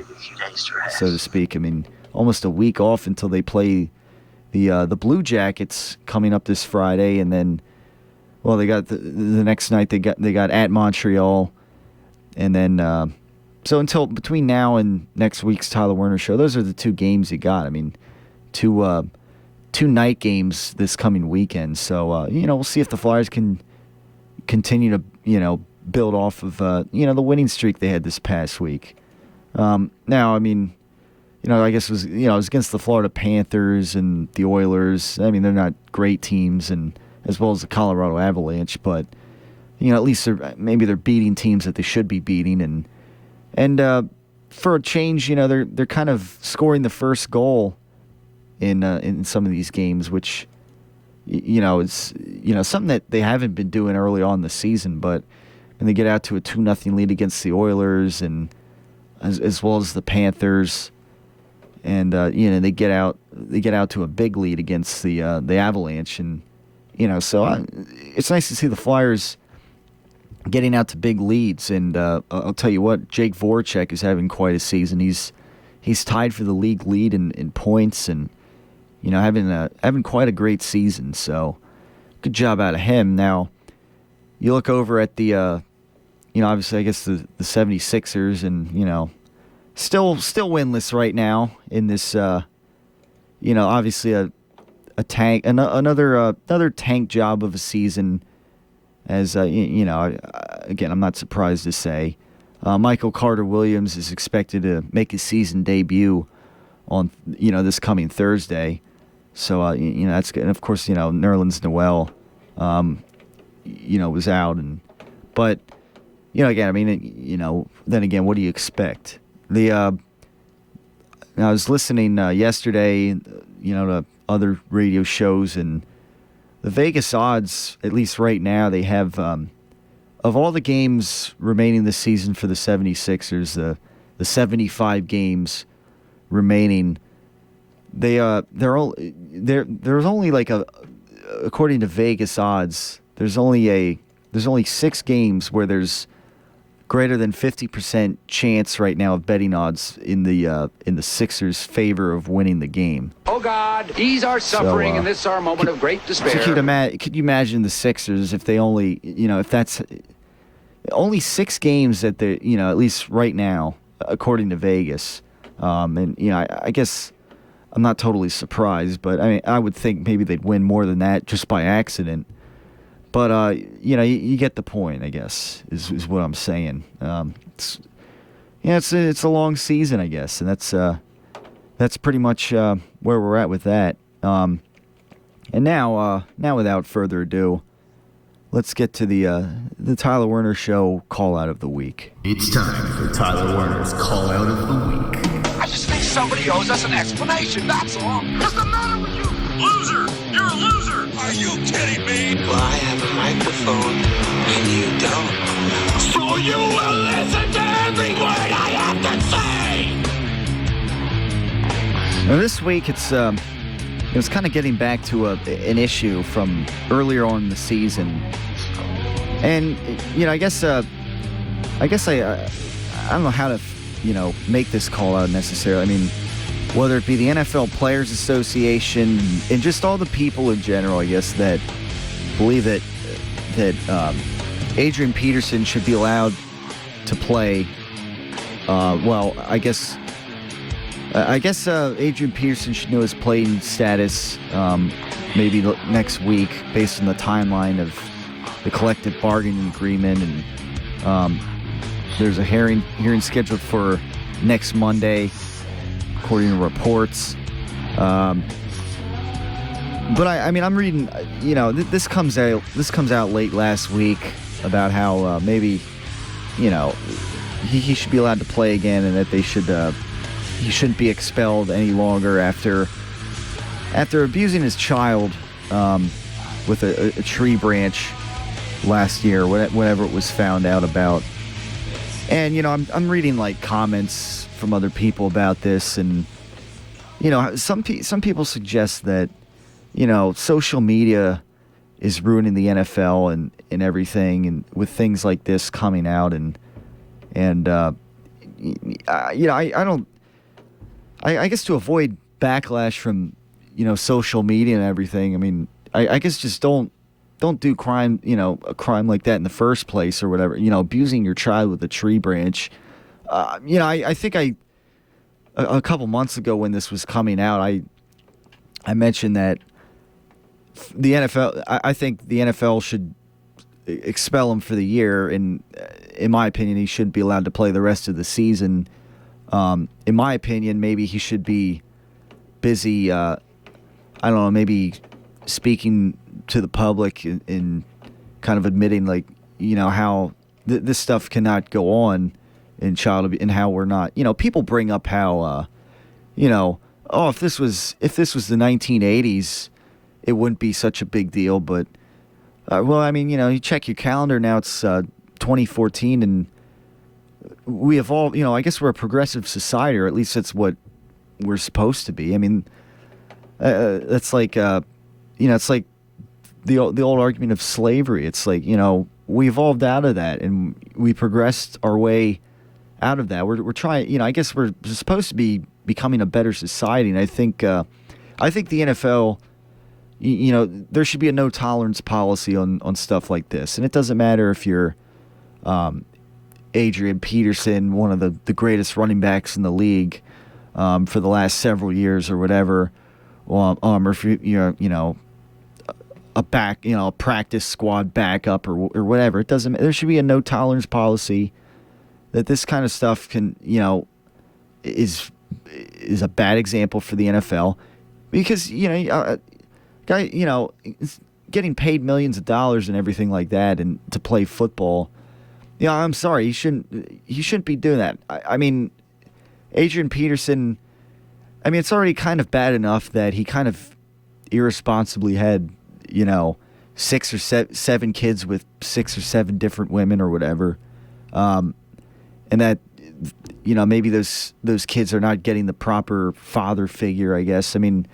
so to speak. I mean, almost a week off until they play the Blue Jackets coming up this Friday, and then, well, they got the next night they got at Montreal, and then so until between now and next week's Tyler Werner show, those are the two games you got. I mean, two night games this coming weekend. So we'll see if the Flyers can continue to build off of the winning streak they had this past week. Now, I mean, I guess it was against the Florida Panthers and the Oilers. I mean, they're not great teams, and as well as the Colorado Avalanche, but at least they're beating teams that they should be beating, and for a change, they're kind of scoring the first goal in some of these games, which is something that they haven't been doing early on in the season, but when they get out to a 2-0 lead against the Oilers and as well as the Panthers, and they get out to a big lead against the Avalanche, and so it's nice to see the Flyers getting out to big leads. And I'll tell you what, Jake Voracek is having quite a season. He's tied for the league lead in points, and having quite a great season. So good job out of him. Now you look over at the obviously I guess the 76ers, and still winless right now in this obviously a tank, another tank job of a season. As again, I'm not surprised to say Michael Carter-Williams is expected to make his season debut on this coming Thursday. So that's good. And of course, Nerlens Noel was out, but again, I mean, then again, what do you expect? I was listening yesterday, to other radio shows, and the Vegas odds, at least right now, they have of all the games remaining this season for the 76ers, the 75 games remaining, there's only like according to Vegas odds, there's only 6 games where there's greater than 50% chance right now of betting odds in the Sixers' favor of winning the game. Oh God, ease our suffering, and this is our moment of great despair. So could you imagine the Sixers if they only, if that's only 6 games that they, at least right now, according to Vegas, and I guess I'm not totally surprised, but I mean I would think maybe they'd win more than that just by accident. But you get the point, I guess, is what I'm saying. It's a long season, I guess, and that's pretty much where we're at with that. And now without further ado, let's get to the Tyler Werner Show call out of the week. It's time for Tyler Werner's call out of the week. I just think somebody owes us an explanation, that's all. What's the matter with you? Loser! You're a loser! Are you kidding me? Well, I have a microphone, and you don't. So you will listen to every word I have to say! Now this week, it's kind of getting back to an issue from earlier on in the season, and I guess I don't know how to make this call out necessarily. I mean, whether it be the NFL Players Association and just all the people in general, I guess, that believe that Adrian Peterson should be allowed to play. Well, I guess Adrian Peterson should know his playing status maybe next week based on the timeline of the collective bargaining agreement, and there's a hearing scheduled for next Monday, according to reports. But I mean, I'm reading, this comes out late last week about how maybe, he should be allowed to play again, and that he shouldn't be expelled any longer after abusing his child with a tree branch last year, whenever it was found out about. And I'm reading like comments from other people about this, and some people suggest that social media is ruining the NFL and everything, and with things like this coming out, and I guess to avoid backlash from social media and everything. I mean, I guess just don't do crime, a crime like that in the first place or whatever. Abusing your child with a tree branch. I think a couple months ago when this was coming out, I mentioned that the NFL. I think the NFL should expel him for the year, and in my opinion, he shouldn't be allowed to play the rest of the season. In my opinion, maybe he should be busy. I don't know, maybe speaking to the public and kind of admitting, like, how this stuff cannot go on in child abuse, and how we're not. People bring up how, if this was the 1980s, it wouldn't be such a big deal. But you check your calendar now. It's 2014, and we evolved. I guess we're a progressive society, or at least that's what we're supposed to be. I mean, that's like, it's like the old argument of slavery. It's like, we evolved out of that, and we progressed our way out of that. We're trying. I guess we're supposed to be becoming a better society, and I think the NFL. There should be a no tolerance policy on stuff like this, and it doesn't matter if you're Adrian Peterson, one of the greatest running backs in the league for the last several years or whatever, or if you're a practice squad backup or whatever. It doesn't. There should be a no tolerance policy. That this kind of stuff can is a bad example for the NFL, because guy, getting paid millions of dollars and everything like that, and to play football. I'm sorry, he shouldn't be doing that. I mean, Adrian Peterson. I mean, it's already kind of bad enough that he kind of irresponsibly had 6 or 7 kids with 6 or 7 different women or whatever, and that maybe those kids are not getting the proper father figure, I guess. I mean,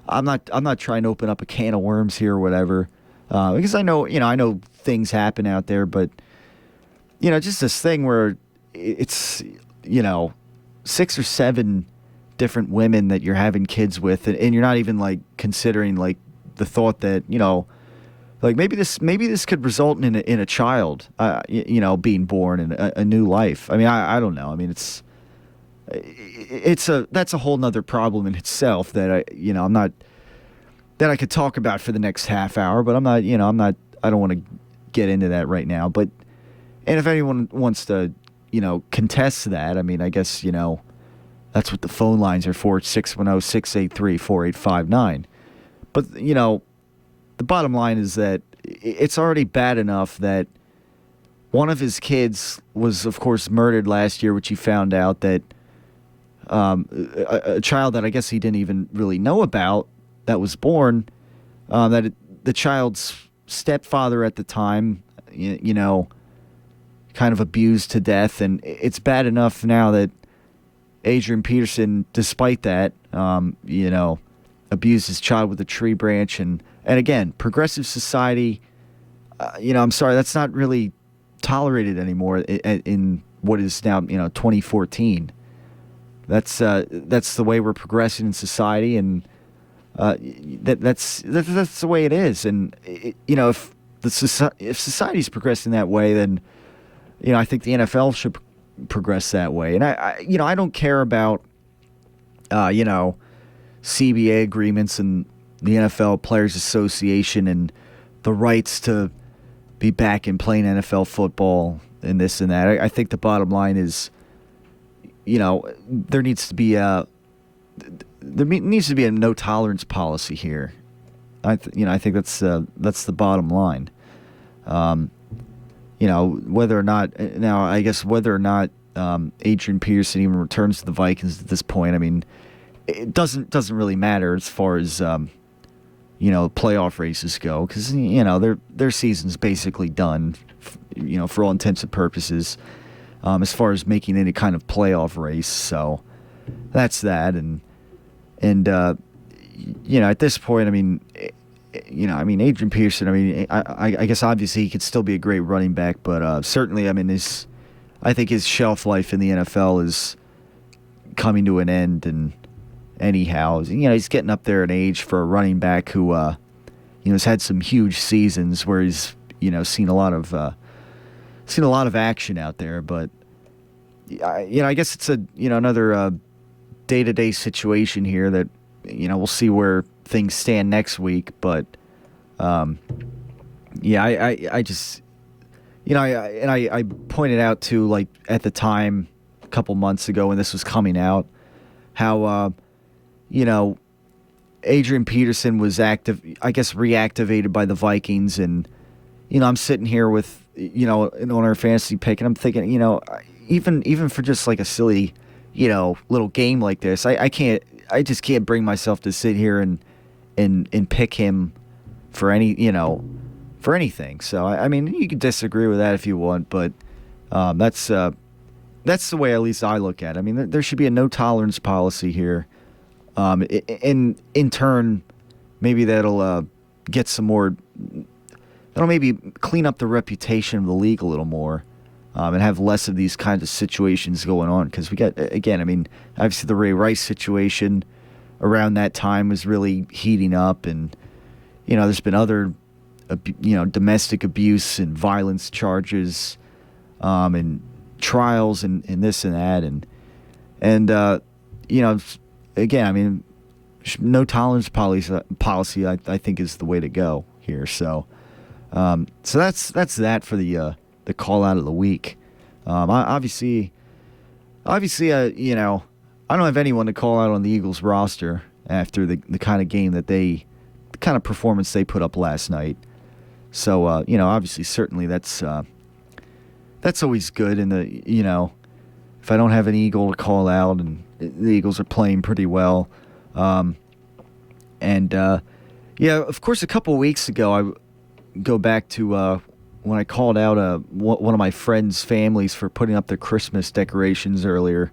I'm not trying to open up a can of worms here or whatever, because I know things happen out there, but just this thing where it's 6 or 7 different women that you're having kids with, and you're not even like considering like the thought that like maybe this could result in a child being born and a new life. I mean, I don't know. I mean, that's a whole nother problem in itself that I'm not, that I could talk about for the next half hour, but I don't want to get into that right now. But, and if anyone wants to, contest that, I mean, I guess, that's what the phone lines are for. It's 610-683-4859. But, the bottom line is that it's already bad enough that one of his kids was, of course, murdered last year, which he found out that a child that I guess he didn't even really know about that was born, the child's stepfather at the time, kind of abused to death. And it's bad enough now that Adrian Peterson, despite that, abused his child with a tree branch. And again, progressive society, I'm sorry, that's not really tolerated anymore in what is now, 2014. That's the way we're progressing in society, and that's the way it is. And if society's progressing that way, then I think the NFL should progress that way. And I don't care about CBA agreements and the NFL Players Association and the rights to be back in playing NFL football and this and that. I think the bottom line is, there needs to be a no tolerance policy here. I think that's the bottom line. Whether or not Adrian Peterson even returns to the Vikings at this point, I mean, it doesn't really matter as far as playoff races go, because their season's basically done, for all intents and purposes, as far as making any kind of playoff race. So that's that, and at this point, I mean, Adrian Peterson, I mean, I guess obviously he could still be a great running back, but certainly, I mean, I think his shelf life in the NFL is coming to an end, and anyhow. He's getting up there in age for a running back who, has had some huge seasons where he's, seen a lot of action out there. But, I guess it's another day-to-day situation here that, we'll see where things stand next week. But, I just, I pointed out too, like at the time, a couple months ago when this was coming out, how, Adrian Peterson was reactivated by the Vikings. And, I'm sitting here with, on our fantasy pick, and I'm thinking, even for just like a silly, little game like this, I just can't bring myself to sit here and pick him for for anything. So, I mean, you can disagree with that if you want, but that's the way at least I look at it. I mean, there should be a no tolerance policy here. In turn, maybe that'll get some more. That'll maybe clean up the reputation of the league a little more, and have less of these kinds of situations going on. Because we got, again, I mean, obviously the Ray Rice situation around that time was really heating up, and there's been other, domestic abuse and violence charges, and trials and this and that, and again, I mean, no tolerance policy I think is the way to go here. So, that's that for the call out of the week. Obviously, I don't have anyone to call out on the Eagles roster after the kind of game the kind of performance they put up last night. So, obviously, certainly that's always good. And if I don't have an Eagle to call out, and the Eagles are playing pretty well. Of course, a couple of weeks ago, I go back to when I called out one of my friends' families for putting up their Christmas decorations earlier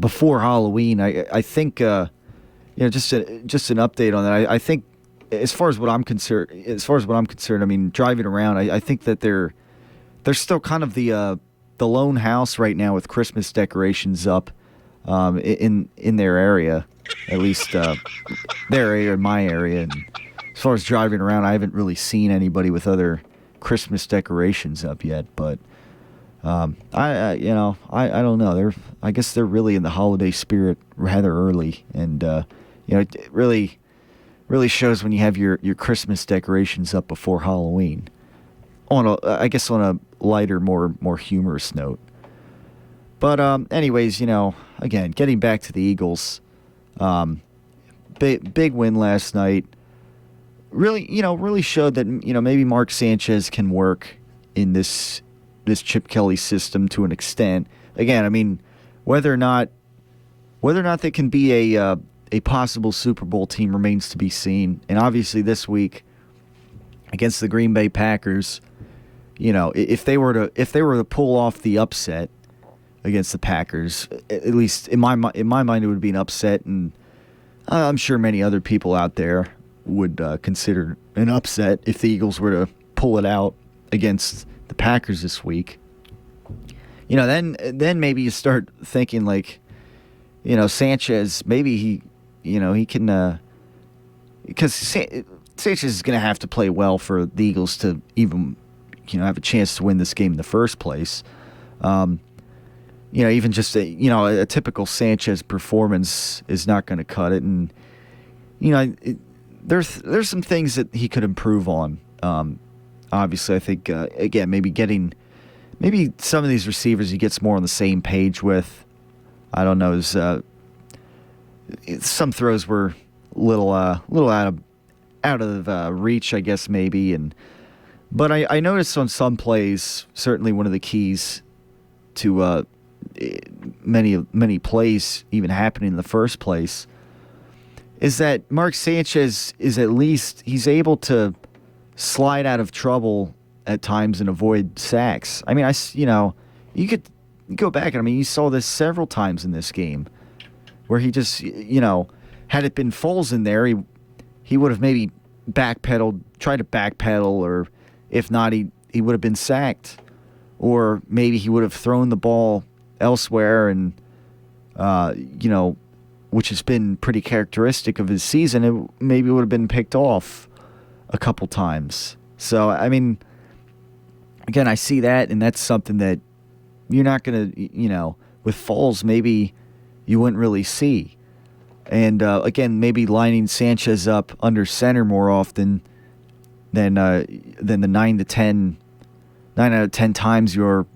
before Halloween. I think just an update on that. I think as far as what I'm concerned, I mean, driving around, I think that they're still kind of the lone house right now with Christmas decorations up in their area, at least their area and my area. And as far as driving around, I haven't really seen anybody with other Christmas decorations up yet. But I don't know. I guess they're really in the holiday spirit rather early, and it really shows when you have your Christmas decorations up before Halloween. On a lighter, more humorous note. But anyways, again, getting back to the Eagles, big win last night. Really showed that maybe Mark Sanchez can work in this Chip Kelly system to an extent. Again, I mean, whether or not they can be a possible Super Bowl team remains to be seen. And obviously this week against the Green Bay Packers, if they were to pull off the upset against the Packers, at least in my mind, it would be an upset, and I'm sure many other people out there would consider an upset if the Eagles were to pull it out against the Packers this week. Then maybe you start thinking like, Sanchez, maybe he can, because Sanchez is going to have to play well for the Eagles to even have a chance to win this game in the first place. Even just a typical Sanchez performance is not going to cut it, and there's some things that he could improve on. Obviously, I think again maybe some of these receivers he gets more on the same page with. I don't know. Some throws were little out of reach, I guess maybe, but I noticed on some plays, certainly one of the keys to many plays even happening in the first place is that Mark Sanchez is he's able to slide out of trouble at times and avoid sacks. I mean, you could go back, and I mean, you saw this several times in this game where he just, had it been Foles in there, he would have maybe tried to backpedal, or if not, he would have been sacked, or maybe he would have thrown the ball elsewhere and, which has been pretty characteristic of his season, it maybe would have been picked off a couple times. So, I mean, again, I see that, and that's something that you're not going to, with Foles, maybe you wouldn't really see. And, again, maybe lining Sanchez up under center more often than the 9 out of 10 times you're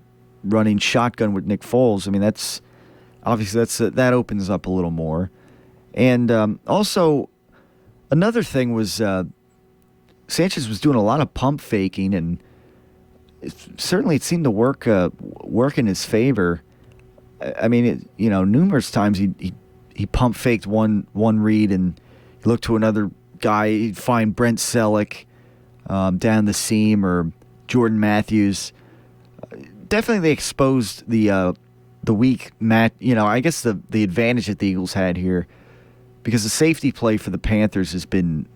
running shotgun with Nick Foles. I mean, that's obviously that opens up a little more. And also, another thing was Sanchez was doing a lot of pump faking, and certainly it seemed to work in his favor. I mean, numerous times he pump faked one read and he looked to another guy. He'd find Brent Selleck down the seam or Jordan Matthews. Definitely, they exposed the weak match. I guess the advantage that the Eagles had here, because the safety play for the Panthers has been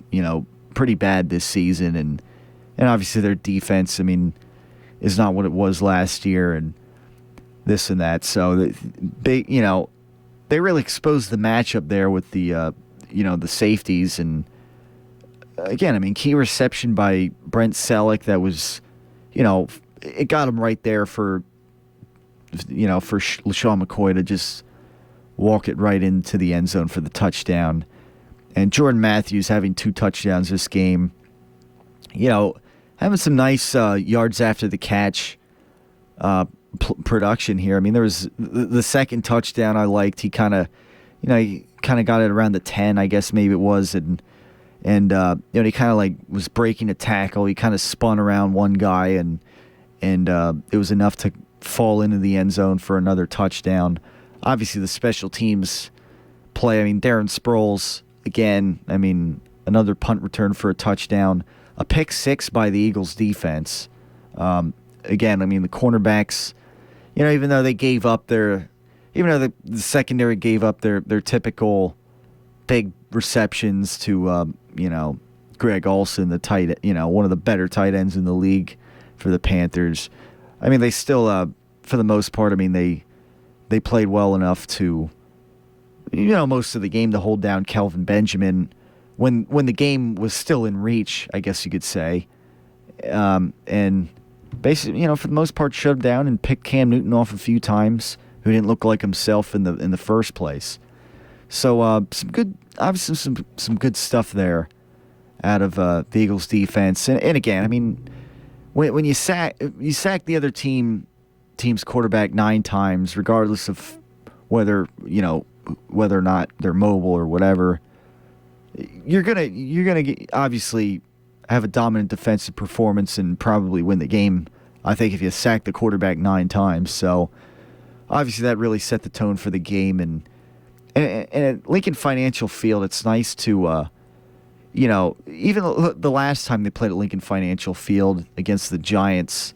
pretty bad this season, and obviously their defense, I mean, is not what it was last year, and this and that. So they really exposed the matchup there with the the safeties, and again, I mean, key reception by Brent Selleck that was, it got him right there for LaShawn McCoy to just walk it right into the end zone for the touchdown. And Jordan Matthews having 2 touchdowns this game, having some nice yards after the catch production here. I mean, there was the second touchdown I liked. He kind of got it around the 10, I guess maybe it was, and he kind of was breaking a tackle. He kind of spun around one guy, and it was enough to fall into the end zone for another touchdown. Obviously, the special teams play. I mean, Darren Sproles again. I mean, another punt return for a touchdown. A pick 6 by the Eagles defense. Again, I mean, the cornerbacks, even though they gave up the secondary gave up their typical big receptions to, Greg Olsen, the tight, one of the better tight ends in the league for the Panthers. I mean, they still, for the most part, I mean, they played well enough to, most of the game to hold down Kelvin Benjamin when the game was still in reach, I guess you could say. And basically, for the most part, shut him down and picked Cam Newton off a few times, who didn't look like himself in the first place. So some good stuff there out of the Eagles defense. And again, I mean, when you sack the other team's quarterback 9 times, regardless of whether or not they're mobile or whatever, you're gonna obviously have a dominant defensive performance and probably win the game, I think, if you sack the quarterback 9 times. So obviously that really set the tone for the game. And at Lincoln Financial Field, it's nice to, even the last time they played at Lincoln Financial Field against the Giants,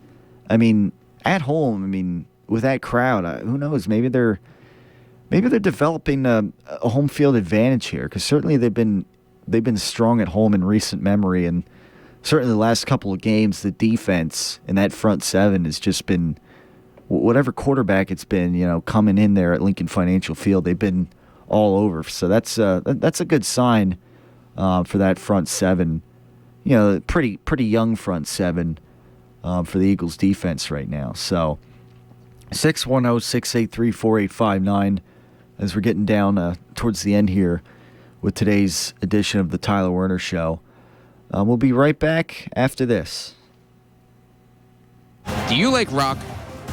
I mean, at home, I mean, with that crowd, who knows? Maybe they're developing a home field advantage here, because certainly they've been strong at home in recent memory, and certainly the last couple of games, the defense in that front 7 has just been, whatever quarterback it's been, coming in there at Lincoln Financial Field, they've been all over. So that's a good sign for that front 7. Pretty young front 7 for the Eagles defense right now. So 610-683-4859 as we're getting down towards the end here with today's edition of the Tyler Werner Show. We'll be right back after this. Do you like rock?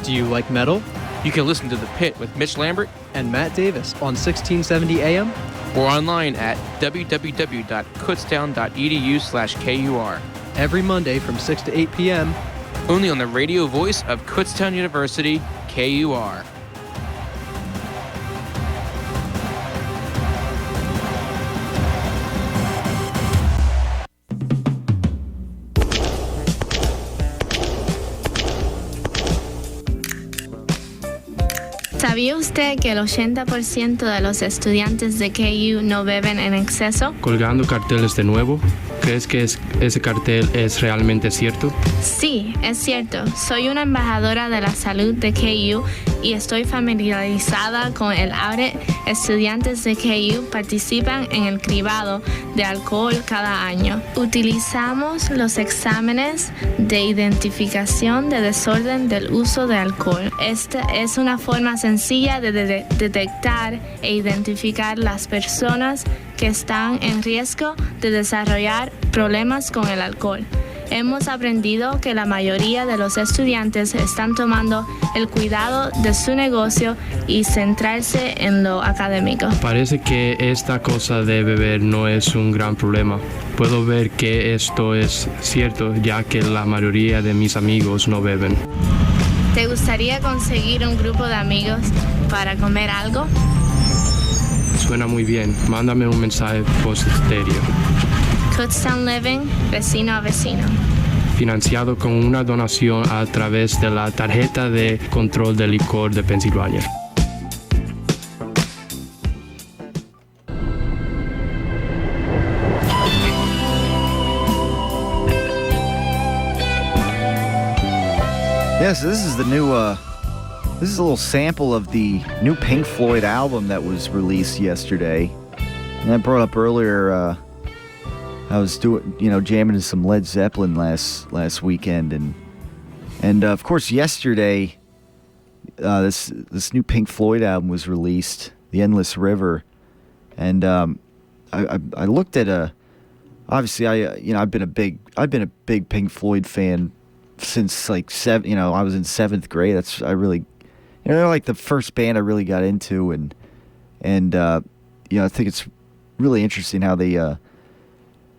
Do you like metal? You can listen to The Pit with Mitch Lambert and Matt Davis on 1670 AM or online at www.kutztown.edu/KUR. Every Monday from 6 to 8 p.m. Only on the radio voice of Kutztown University, KUR. ¿Sabía usted que el 80% de los estudiantes de KU no beben en exceso? Colgando carteles de nuevo. ¿Crees que ese cartel es realmente cierto? Sí, es cierto. Soy una embajadora de la salud de KU y estoy familiarizada con el audit. Estudiantes de KU participan en el cribado de alcohol cada año. Utilizamos los exámenes de identificación de desorden del uso de alcohol. Esta es una forma sencilla de detectar e identificar las personas que están en riesgo de desarrollar problemas con el alcohol. Hemos aprendido que la mayoría de los estudiantes están tomando el cuidado de su negocio y centrarse en lo académico. Parece que esta cosa de beber no es un gran problema. Puedo ver que esto es cierto, ya que la mayoría de mis amigos no beben. ¿Te gustaría conseguir un grupo de amigos para comer algo? Suena muy bien. Mándame un mensaje post-estéreo. Kutztown Living, vecino a vecino. Financiado con una donación a través de la tarjeta de control de licor de Pensilvania. Yes, this is the new, this is a little sample of the new Pink Floyd album that was released yesterday. And I brought up earlier, I was jamming to some Led Zeppelin last weekend, and of course yesterday, this new Pink Floyd album was released, The Endless River, and I looked at obviously I've been a big Pink Floyd fan since I was in 7th grade. They're like the first band I really got into, and I think it's really interesting how they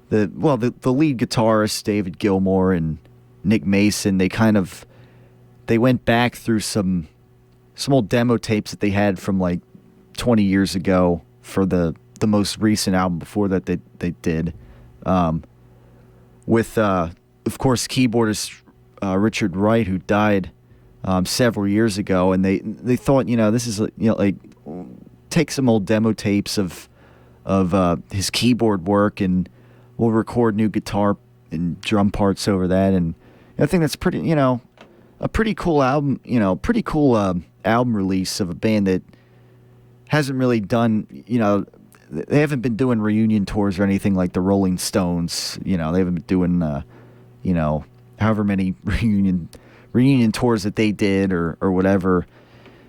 the lead guitarist David Gilmour and Nick Mason, they went back through some old demo tapes that they had from like 20 years ago for the most recent album before that they did, with of course keyboardist Richard Wright, who died several years ago, and they thought, this is like take some old demo tapes of his keyboard work, and we'll record new guitar and drum parts over that. And I think that's a pretty cool album, album release of a band that hasn't really done, they haven't been doing reunion tours or anything like the Rolling Stones. They haven't been doing, however many reunion tours that they did or whatever.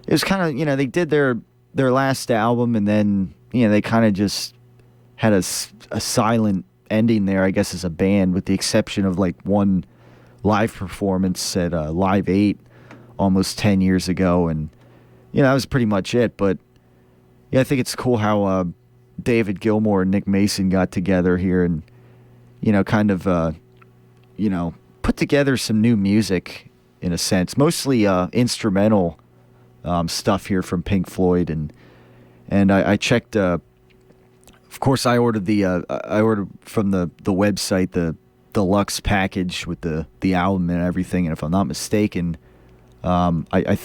It was kind of, they did their last album, and then, they kind of just had a silent ending there, I guess, as a band, with the exception of like one live performance at Live 8 almost 10 years ago, and that was pretty much it. But yeah, I think it's cool how David Gilmour and Nick Mason got together here and kind of put together some new music in a sense, mostly instrumental stuff here from Pink Floyd, and I checked. Of course, I ordered from the website the deluxe package with the album and everything. And if I'm not mistaken, I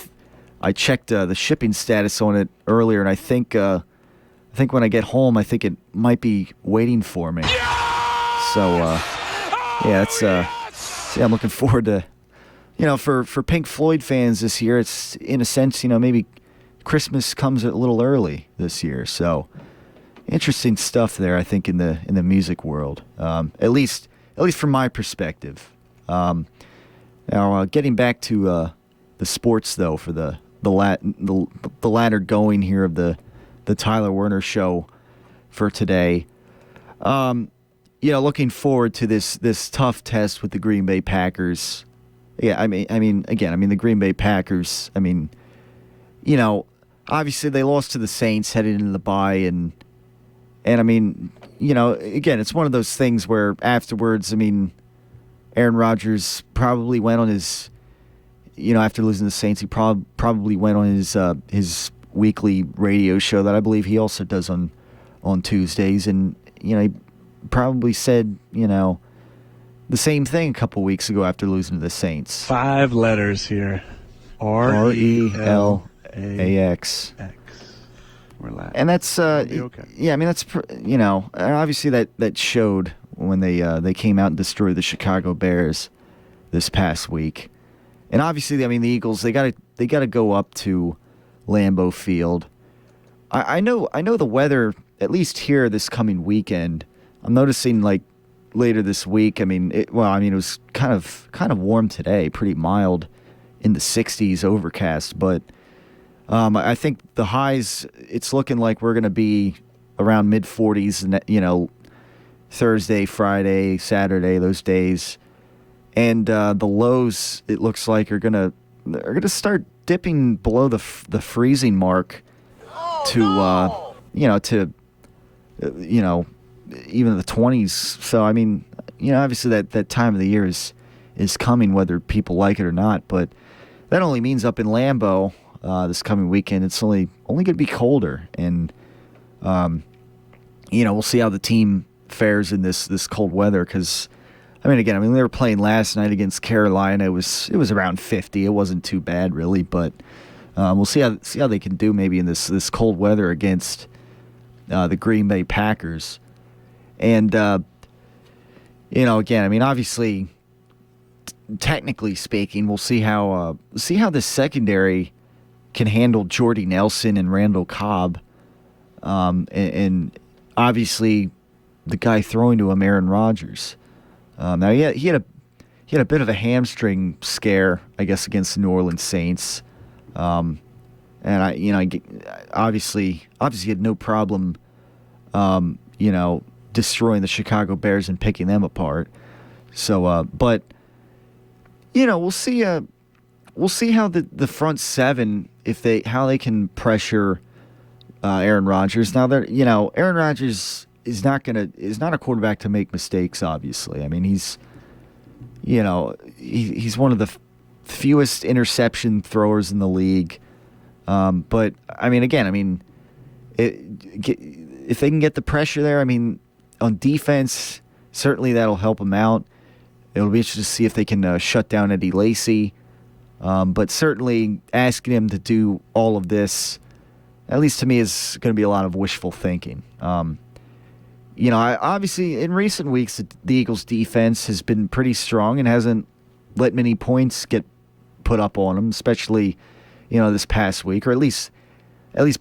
checked the shipping status on it earlier, and I think when I get home, I think it might be waiting for me. So I'm looking forward to, for Pink Floyd fans this year. It's in a sense, maybe Christmas comes a little early this year. So interesting stuff there, I think, in the music world, at least from my perspective. Now, getting back to the sports, though, for the latter going here of the Tyler Werner show for today. Looking forward to this tough test with the Green Bay Packers. Yeah, I mean, the Green Bay Packers. Obviously they lost to the Saints headed into the bye, and I mean, again, it's one of those things where afterwards, Aaron Rodgers probably went on his, after losing to the Saints, he probably went on his weekly radio show that I believe he also does on Tuesdays, and he probably said, the same thing a couple weeks ago after losing to the Saints. 5 letters here. RELAX. Relax. And that's okay. Yeah, that's obviously that showed when they came out and destroyed the Chicago Bears this past week. And obviously, I mean, the Eagles, they gotta go up to Lambeau Field. I know the weather, at least here this coming weekend, I'm noticing like later this week. I mean, it was kind of warm today, pretty mild in the 60s, overcast. But I think the highs, it's looking like we're going to be around mid 40s, Thursday, Friday, Saturday, those days. And the lows, it looks like, are gonna start dipping below the freezing mark to even the 20s. So I mean, obviously that time of the year is coming, whether people like it or not. But that only means up in Lambeau this coming weekend, it's only going to be colder, and we'll see how the team fares in this cold weather. Because they were playing last night against Carolina. It was around 50. It wasn't too bad really, but we'll see how they can do maybe in this cold weather against the Green Bay Packers. And obviously, technically speaking, we'll see how the secondary can handle Jordy Nelson and Randall Cobb, and obviously the guy throwing to him, Aaron Rodgers. Now he had a bit of a hamstring scare, I guess, against the New Orleans Saints, and obviously had no problem, destroying the Chicago Bears and picking them apart. So, but we'll see how the front seven, how they can pressure Aaron Rodgers. Now Aaron Rodgers is not a quarterback to make mistakes, obviously. I mean, he's one of the fewest interception throwers in the league. But if they can get the pressure there, on defense, certainly that'll help them out. It'll be interesting to see if they can shut down Eddie Lacy. But certainly asking him to do all of this, at least to me, is going to be a lot of wishful thinking. Obviously in recent weeks, the Eagles' defense has been pretty strong and hasn't let many points get put up on them, especially, this past week, or at least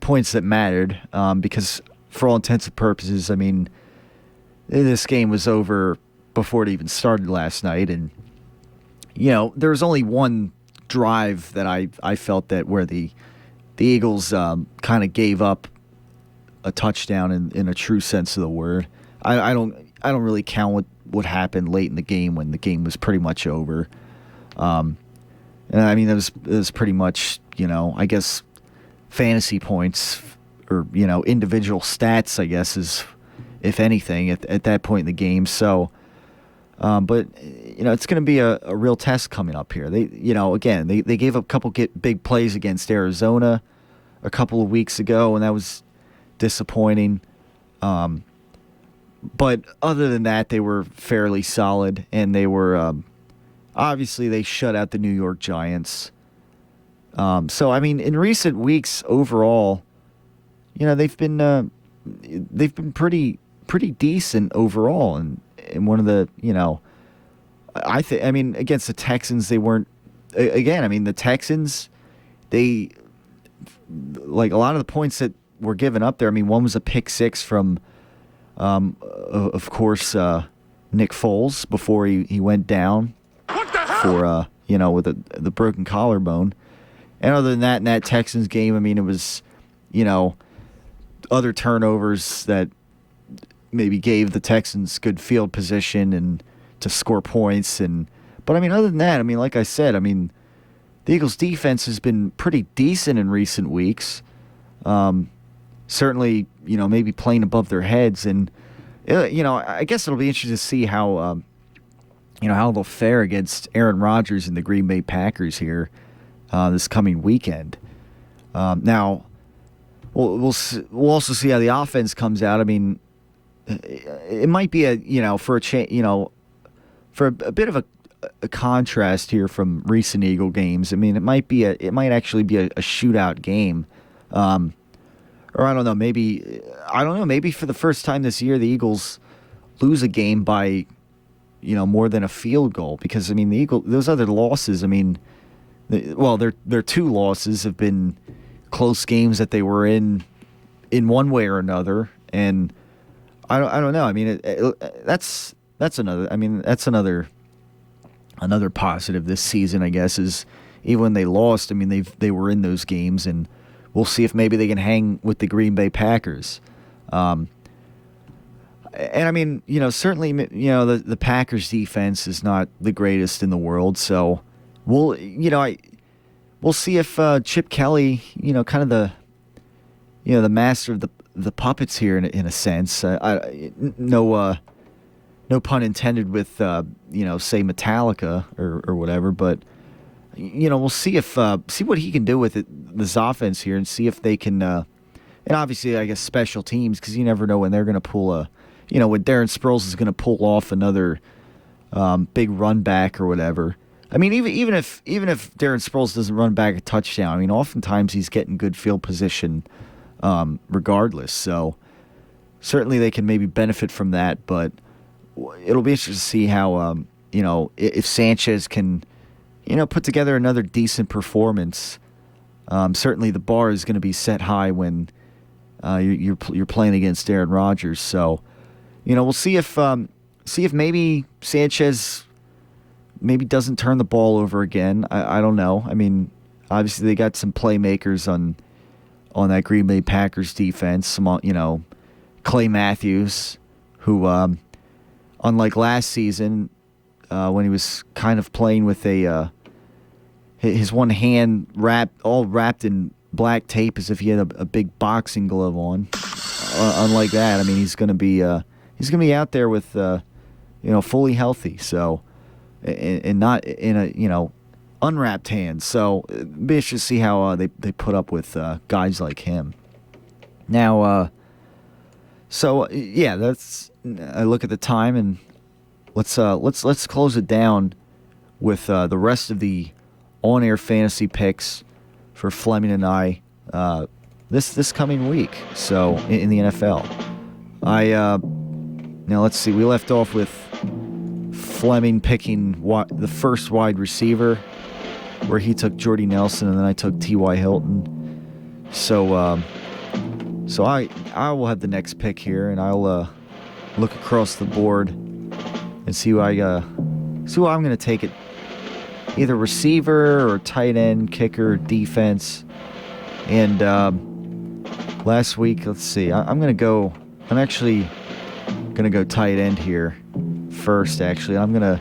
points that mattered. Because for all intents and purposes, this game was over before it even started last night, and there was only one drive that I felt that where the Eagles kind of gave up a touchdown in a true sense of the word. I don't really count what happened late in the game when the game was pretty much over. It was pretty much, I guess, fantasy points or individual stats, I guess, is, if anything, at that point in the game. So, but it's going to be a real test coming up here. They gave up a couple big plays against Arizona a couple of weeks ago, and that was disappointing. But other than that, they were fairly solid, and they were obviously they shut out the New York Giants. So in recent weeks overall, they've been pretty decent overall, and one of the against the Texans they weren't. Again, the Texans, they, like, a lot of the points that were given up there. One was a pick six from, of course, Nick Foles before he went down for with the broken collarbone. And other than that, in that Texans game, it was, other turnovers that maybe gave the Texans good field position and to score points. But other than that, like I said, the Eagles' defense has been pretty decent in recent weeks. Certainly, maybe playing above their heads, and I guess it'll be interesting to see how how they'll fare against Aaron Rodgers and the Green Bay Packers here this coming weekend. Now, we'll also see how the offense comes out. It might be for a for a bit of a contrast here from recent Eagle games. It might actually be a shootout game. Or I don't know, maybe for the first time this year, the Eagles lose a game by, more than a field goal. Because, the those other losses, their 2 losses have been close games that they were in one way or another, and I don't know. I mean, that's another. I mean, that's another positive this season, I guess, is even when they lost. I mean, they were in those games, and we'll see if maybe they can hang with the Green Bay Packers. And I mean, certainly, the Packers defense is not the greatest in the world, so we'll see if Chip Kelly, kind of the master of the puppets here in a sense. No pun intended with say Metallica or whatever, but we'll see see what he can do with this offense here, and see if they can. And obviously, I guess special teams, because you never know when they're going to pull when Darren Sproles is going to pull off another big run back or whatever. I mean, even if Darren Sproles doesn't run back a touchdown, I mean, oftentimes he's getting good field position, regardless. So certainly they can maybe benefit from that, but it'll be interesting to see how if Sanchez can put together another decent performance. Certainly the bar is going to be set high when you're playing against Aaron Rodgers. So we'll see if maybe Sanchez maybe doesn't turn the ball over again. I don't know. I mean, obviously they got some playmakers on that Green Bay Packers defense. Some Clay Matthews, who unlike last season when he was kind of playing with his one hand wrapped in black tape as if he had a big boxing glove on. Unlike that, I mean, he's going to be out there with fully healthy, so and not in a unwrapped hands. So it'd be interesting to see how they put up with guys like him. Now, that's. I look at the time, and let's close it down with the rest of the on-air fantasy picks for Fleming and I this coming week. So in the NFL, now let's see. We left off with Fleming picking the first wide receiver, where he took Jordy Nelson, and then I took T.Y. Hilton. So I will have the next pick here, and I'll look across the board and see who I'm going to take it. Either receiver or tight end, kicker, defense. And last week, let's see. I'm actually going to go tight end here first, actually. I'm going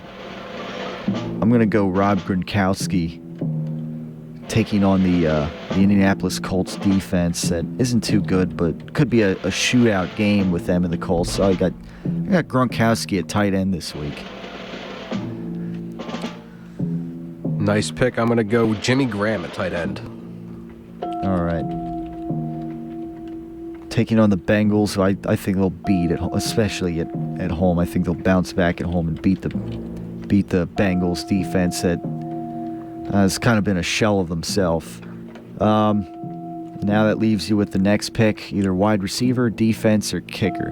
to go Rob Gronkowski, taking on the Indianapolis Colts defense that isn't too good, but could be a shootout game with them and the Colts. So I got Gronkowski at tight end this week. Nice pick. I'm going to go Jimmy Graham at tight end. All right. Taking on the Bengals, who I think they'll beat, especially at home. I think they'll bounce back at home and beat the Bengals defense that has kind of been a shell of themselves. Now that leaves you with the next pick, either wide receiver, defense, or kicker.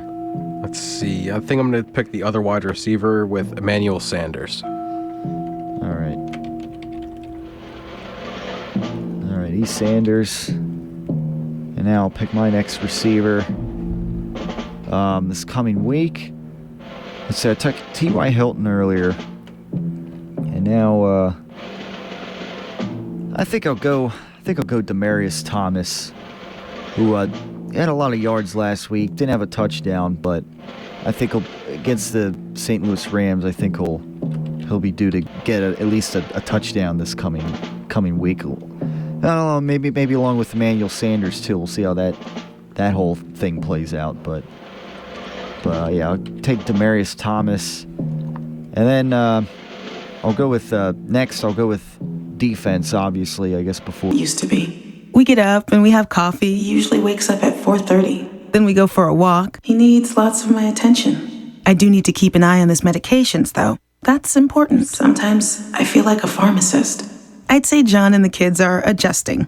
Let's see. I think I'm going to pick the other wide receiver with Emmanuel Sanders. All right. E. Sanders. And now I'll pick my next receiver this coming week. Let's say I took T.Y. Hilton earlier. And now I think I'll go Demaryius Thomas, who had a lot of yards last week. Didn't have a touchdown, but I think against the St. Louis Rams, I think he'll be due to get at least a touchdown this coming week. I don't know, maybe along with Emmanuel Sanders too. We'll see how that whole thing plays out. But yeah, I'll take Demaryius Thomas, and then I'll go with next. I'll go with defense. Obviously, I guess before used to be. We get up and we have coffee. He usually wakes up at 4:30. Then we go for a walk. He needs lots of my attention. I do need to keep an eye on his medications, though. That's important. Sometimes I feel like a pharmacist. I'd say John and the kids are adjusting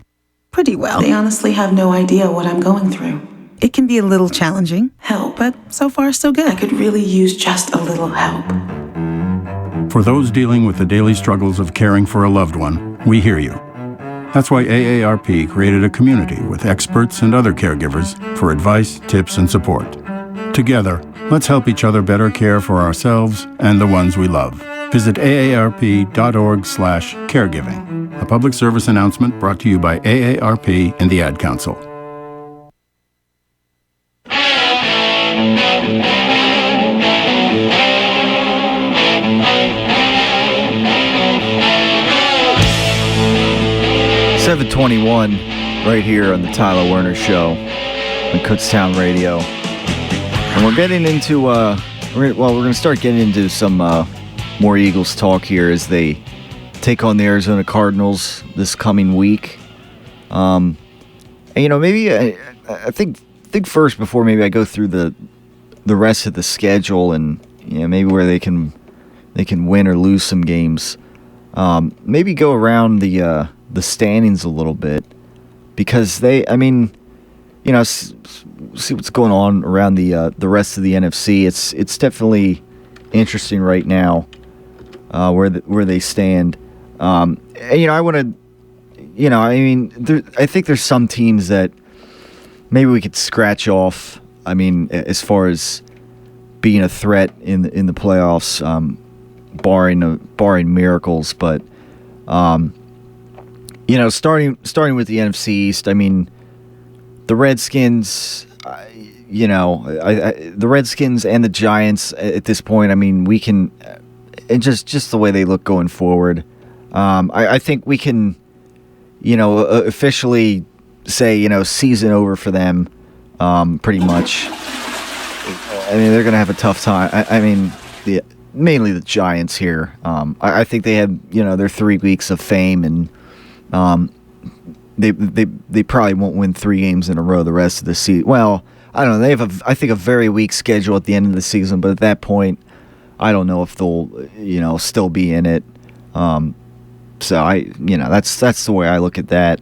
pretty well. They honestly have no idea what I'm going through. It can be a little challenging, but so far so good. I could really use just a little help. For those dealing with the daily struggles of caring for a loved one, We hear you. That's why AARP created a community with experts and other caregivers for advice, tips, and support. Together, let's help each other better care for ourselves and the ones we love. Visit aarp.org/caregiving. A public service announcement brought to you by AARP and the Ad Council. .21 right here on the Tyler Werner Show on Kutztown Radio. And we're getting into, we're going to start getting into some more Eagles talk here as they take on the Arizona Cardinals this coming week. And, maybe I think first before maybe I go through the rest of the schedule and, maybe where they can win or lose some games. Maybe go around the standings a little bit because see what's going on around the rest of the NFC. It's definitely interesting right now where they stand. I want to, I think there's some teams that maybe we could scratch off. As far as being a threat in the playoffs, barring miracles, but. Starting with the NFC East, the Redskins, the Redskins and the Giants at this point, we can, and just the way they look going forward, I think we can, officially say, season over for them, pretty much. They're going to have a tough time. Mainly the Giants here. I think they had, their 3 weeks of fame and, they probably won't win 3 games in a row the rest of the season. Well, I don't know. They have I think a very weak schedule at the end of the season, but at that point, I don't know if they'll still be in it. So that's the way I look at that.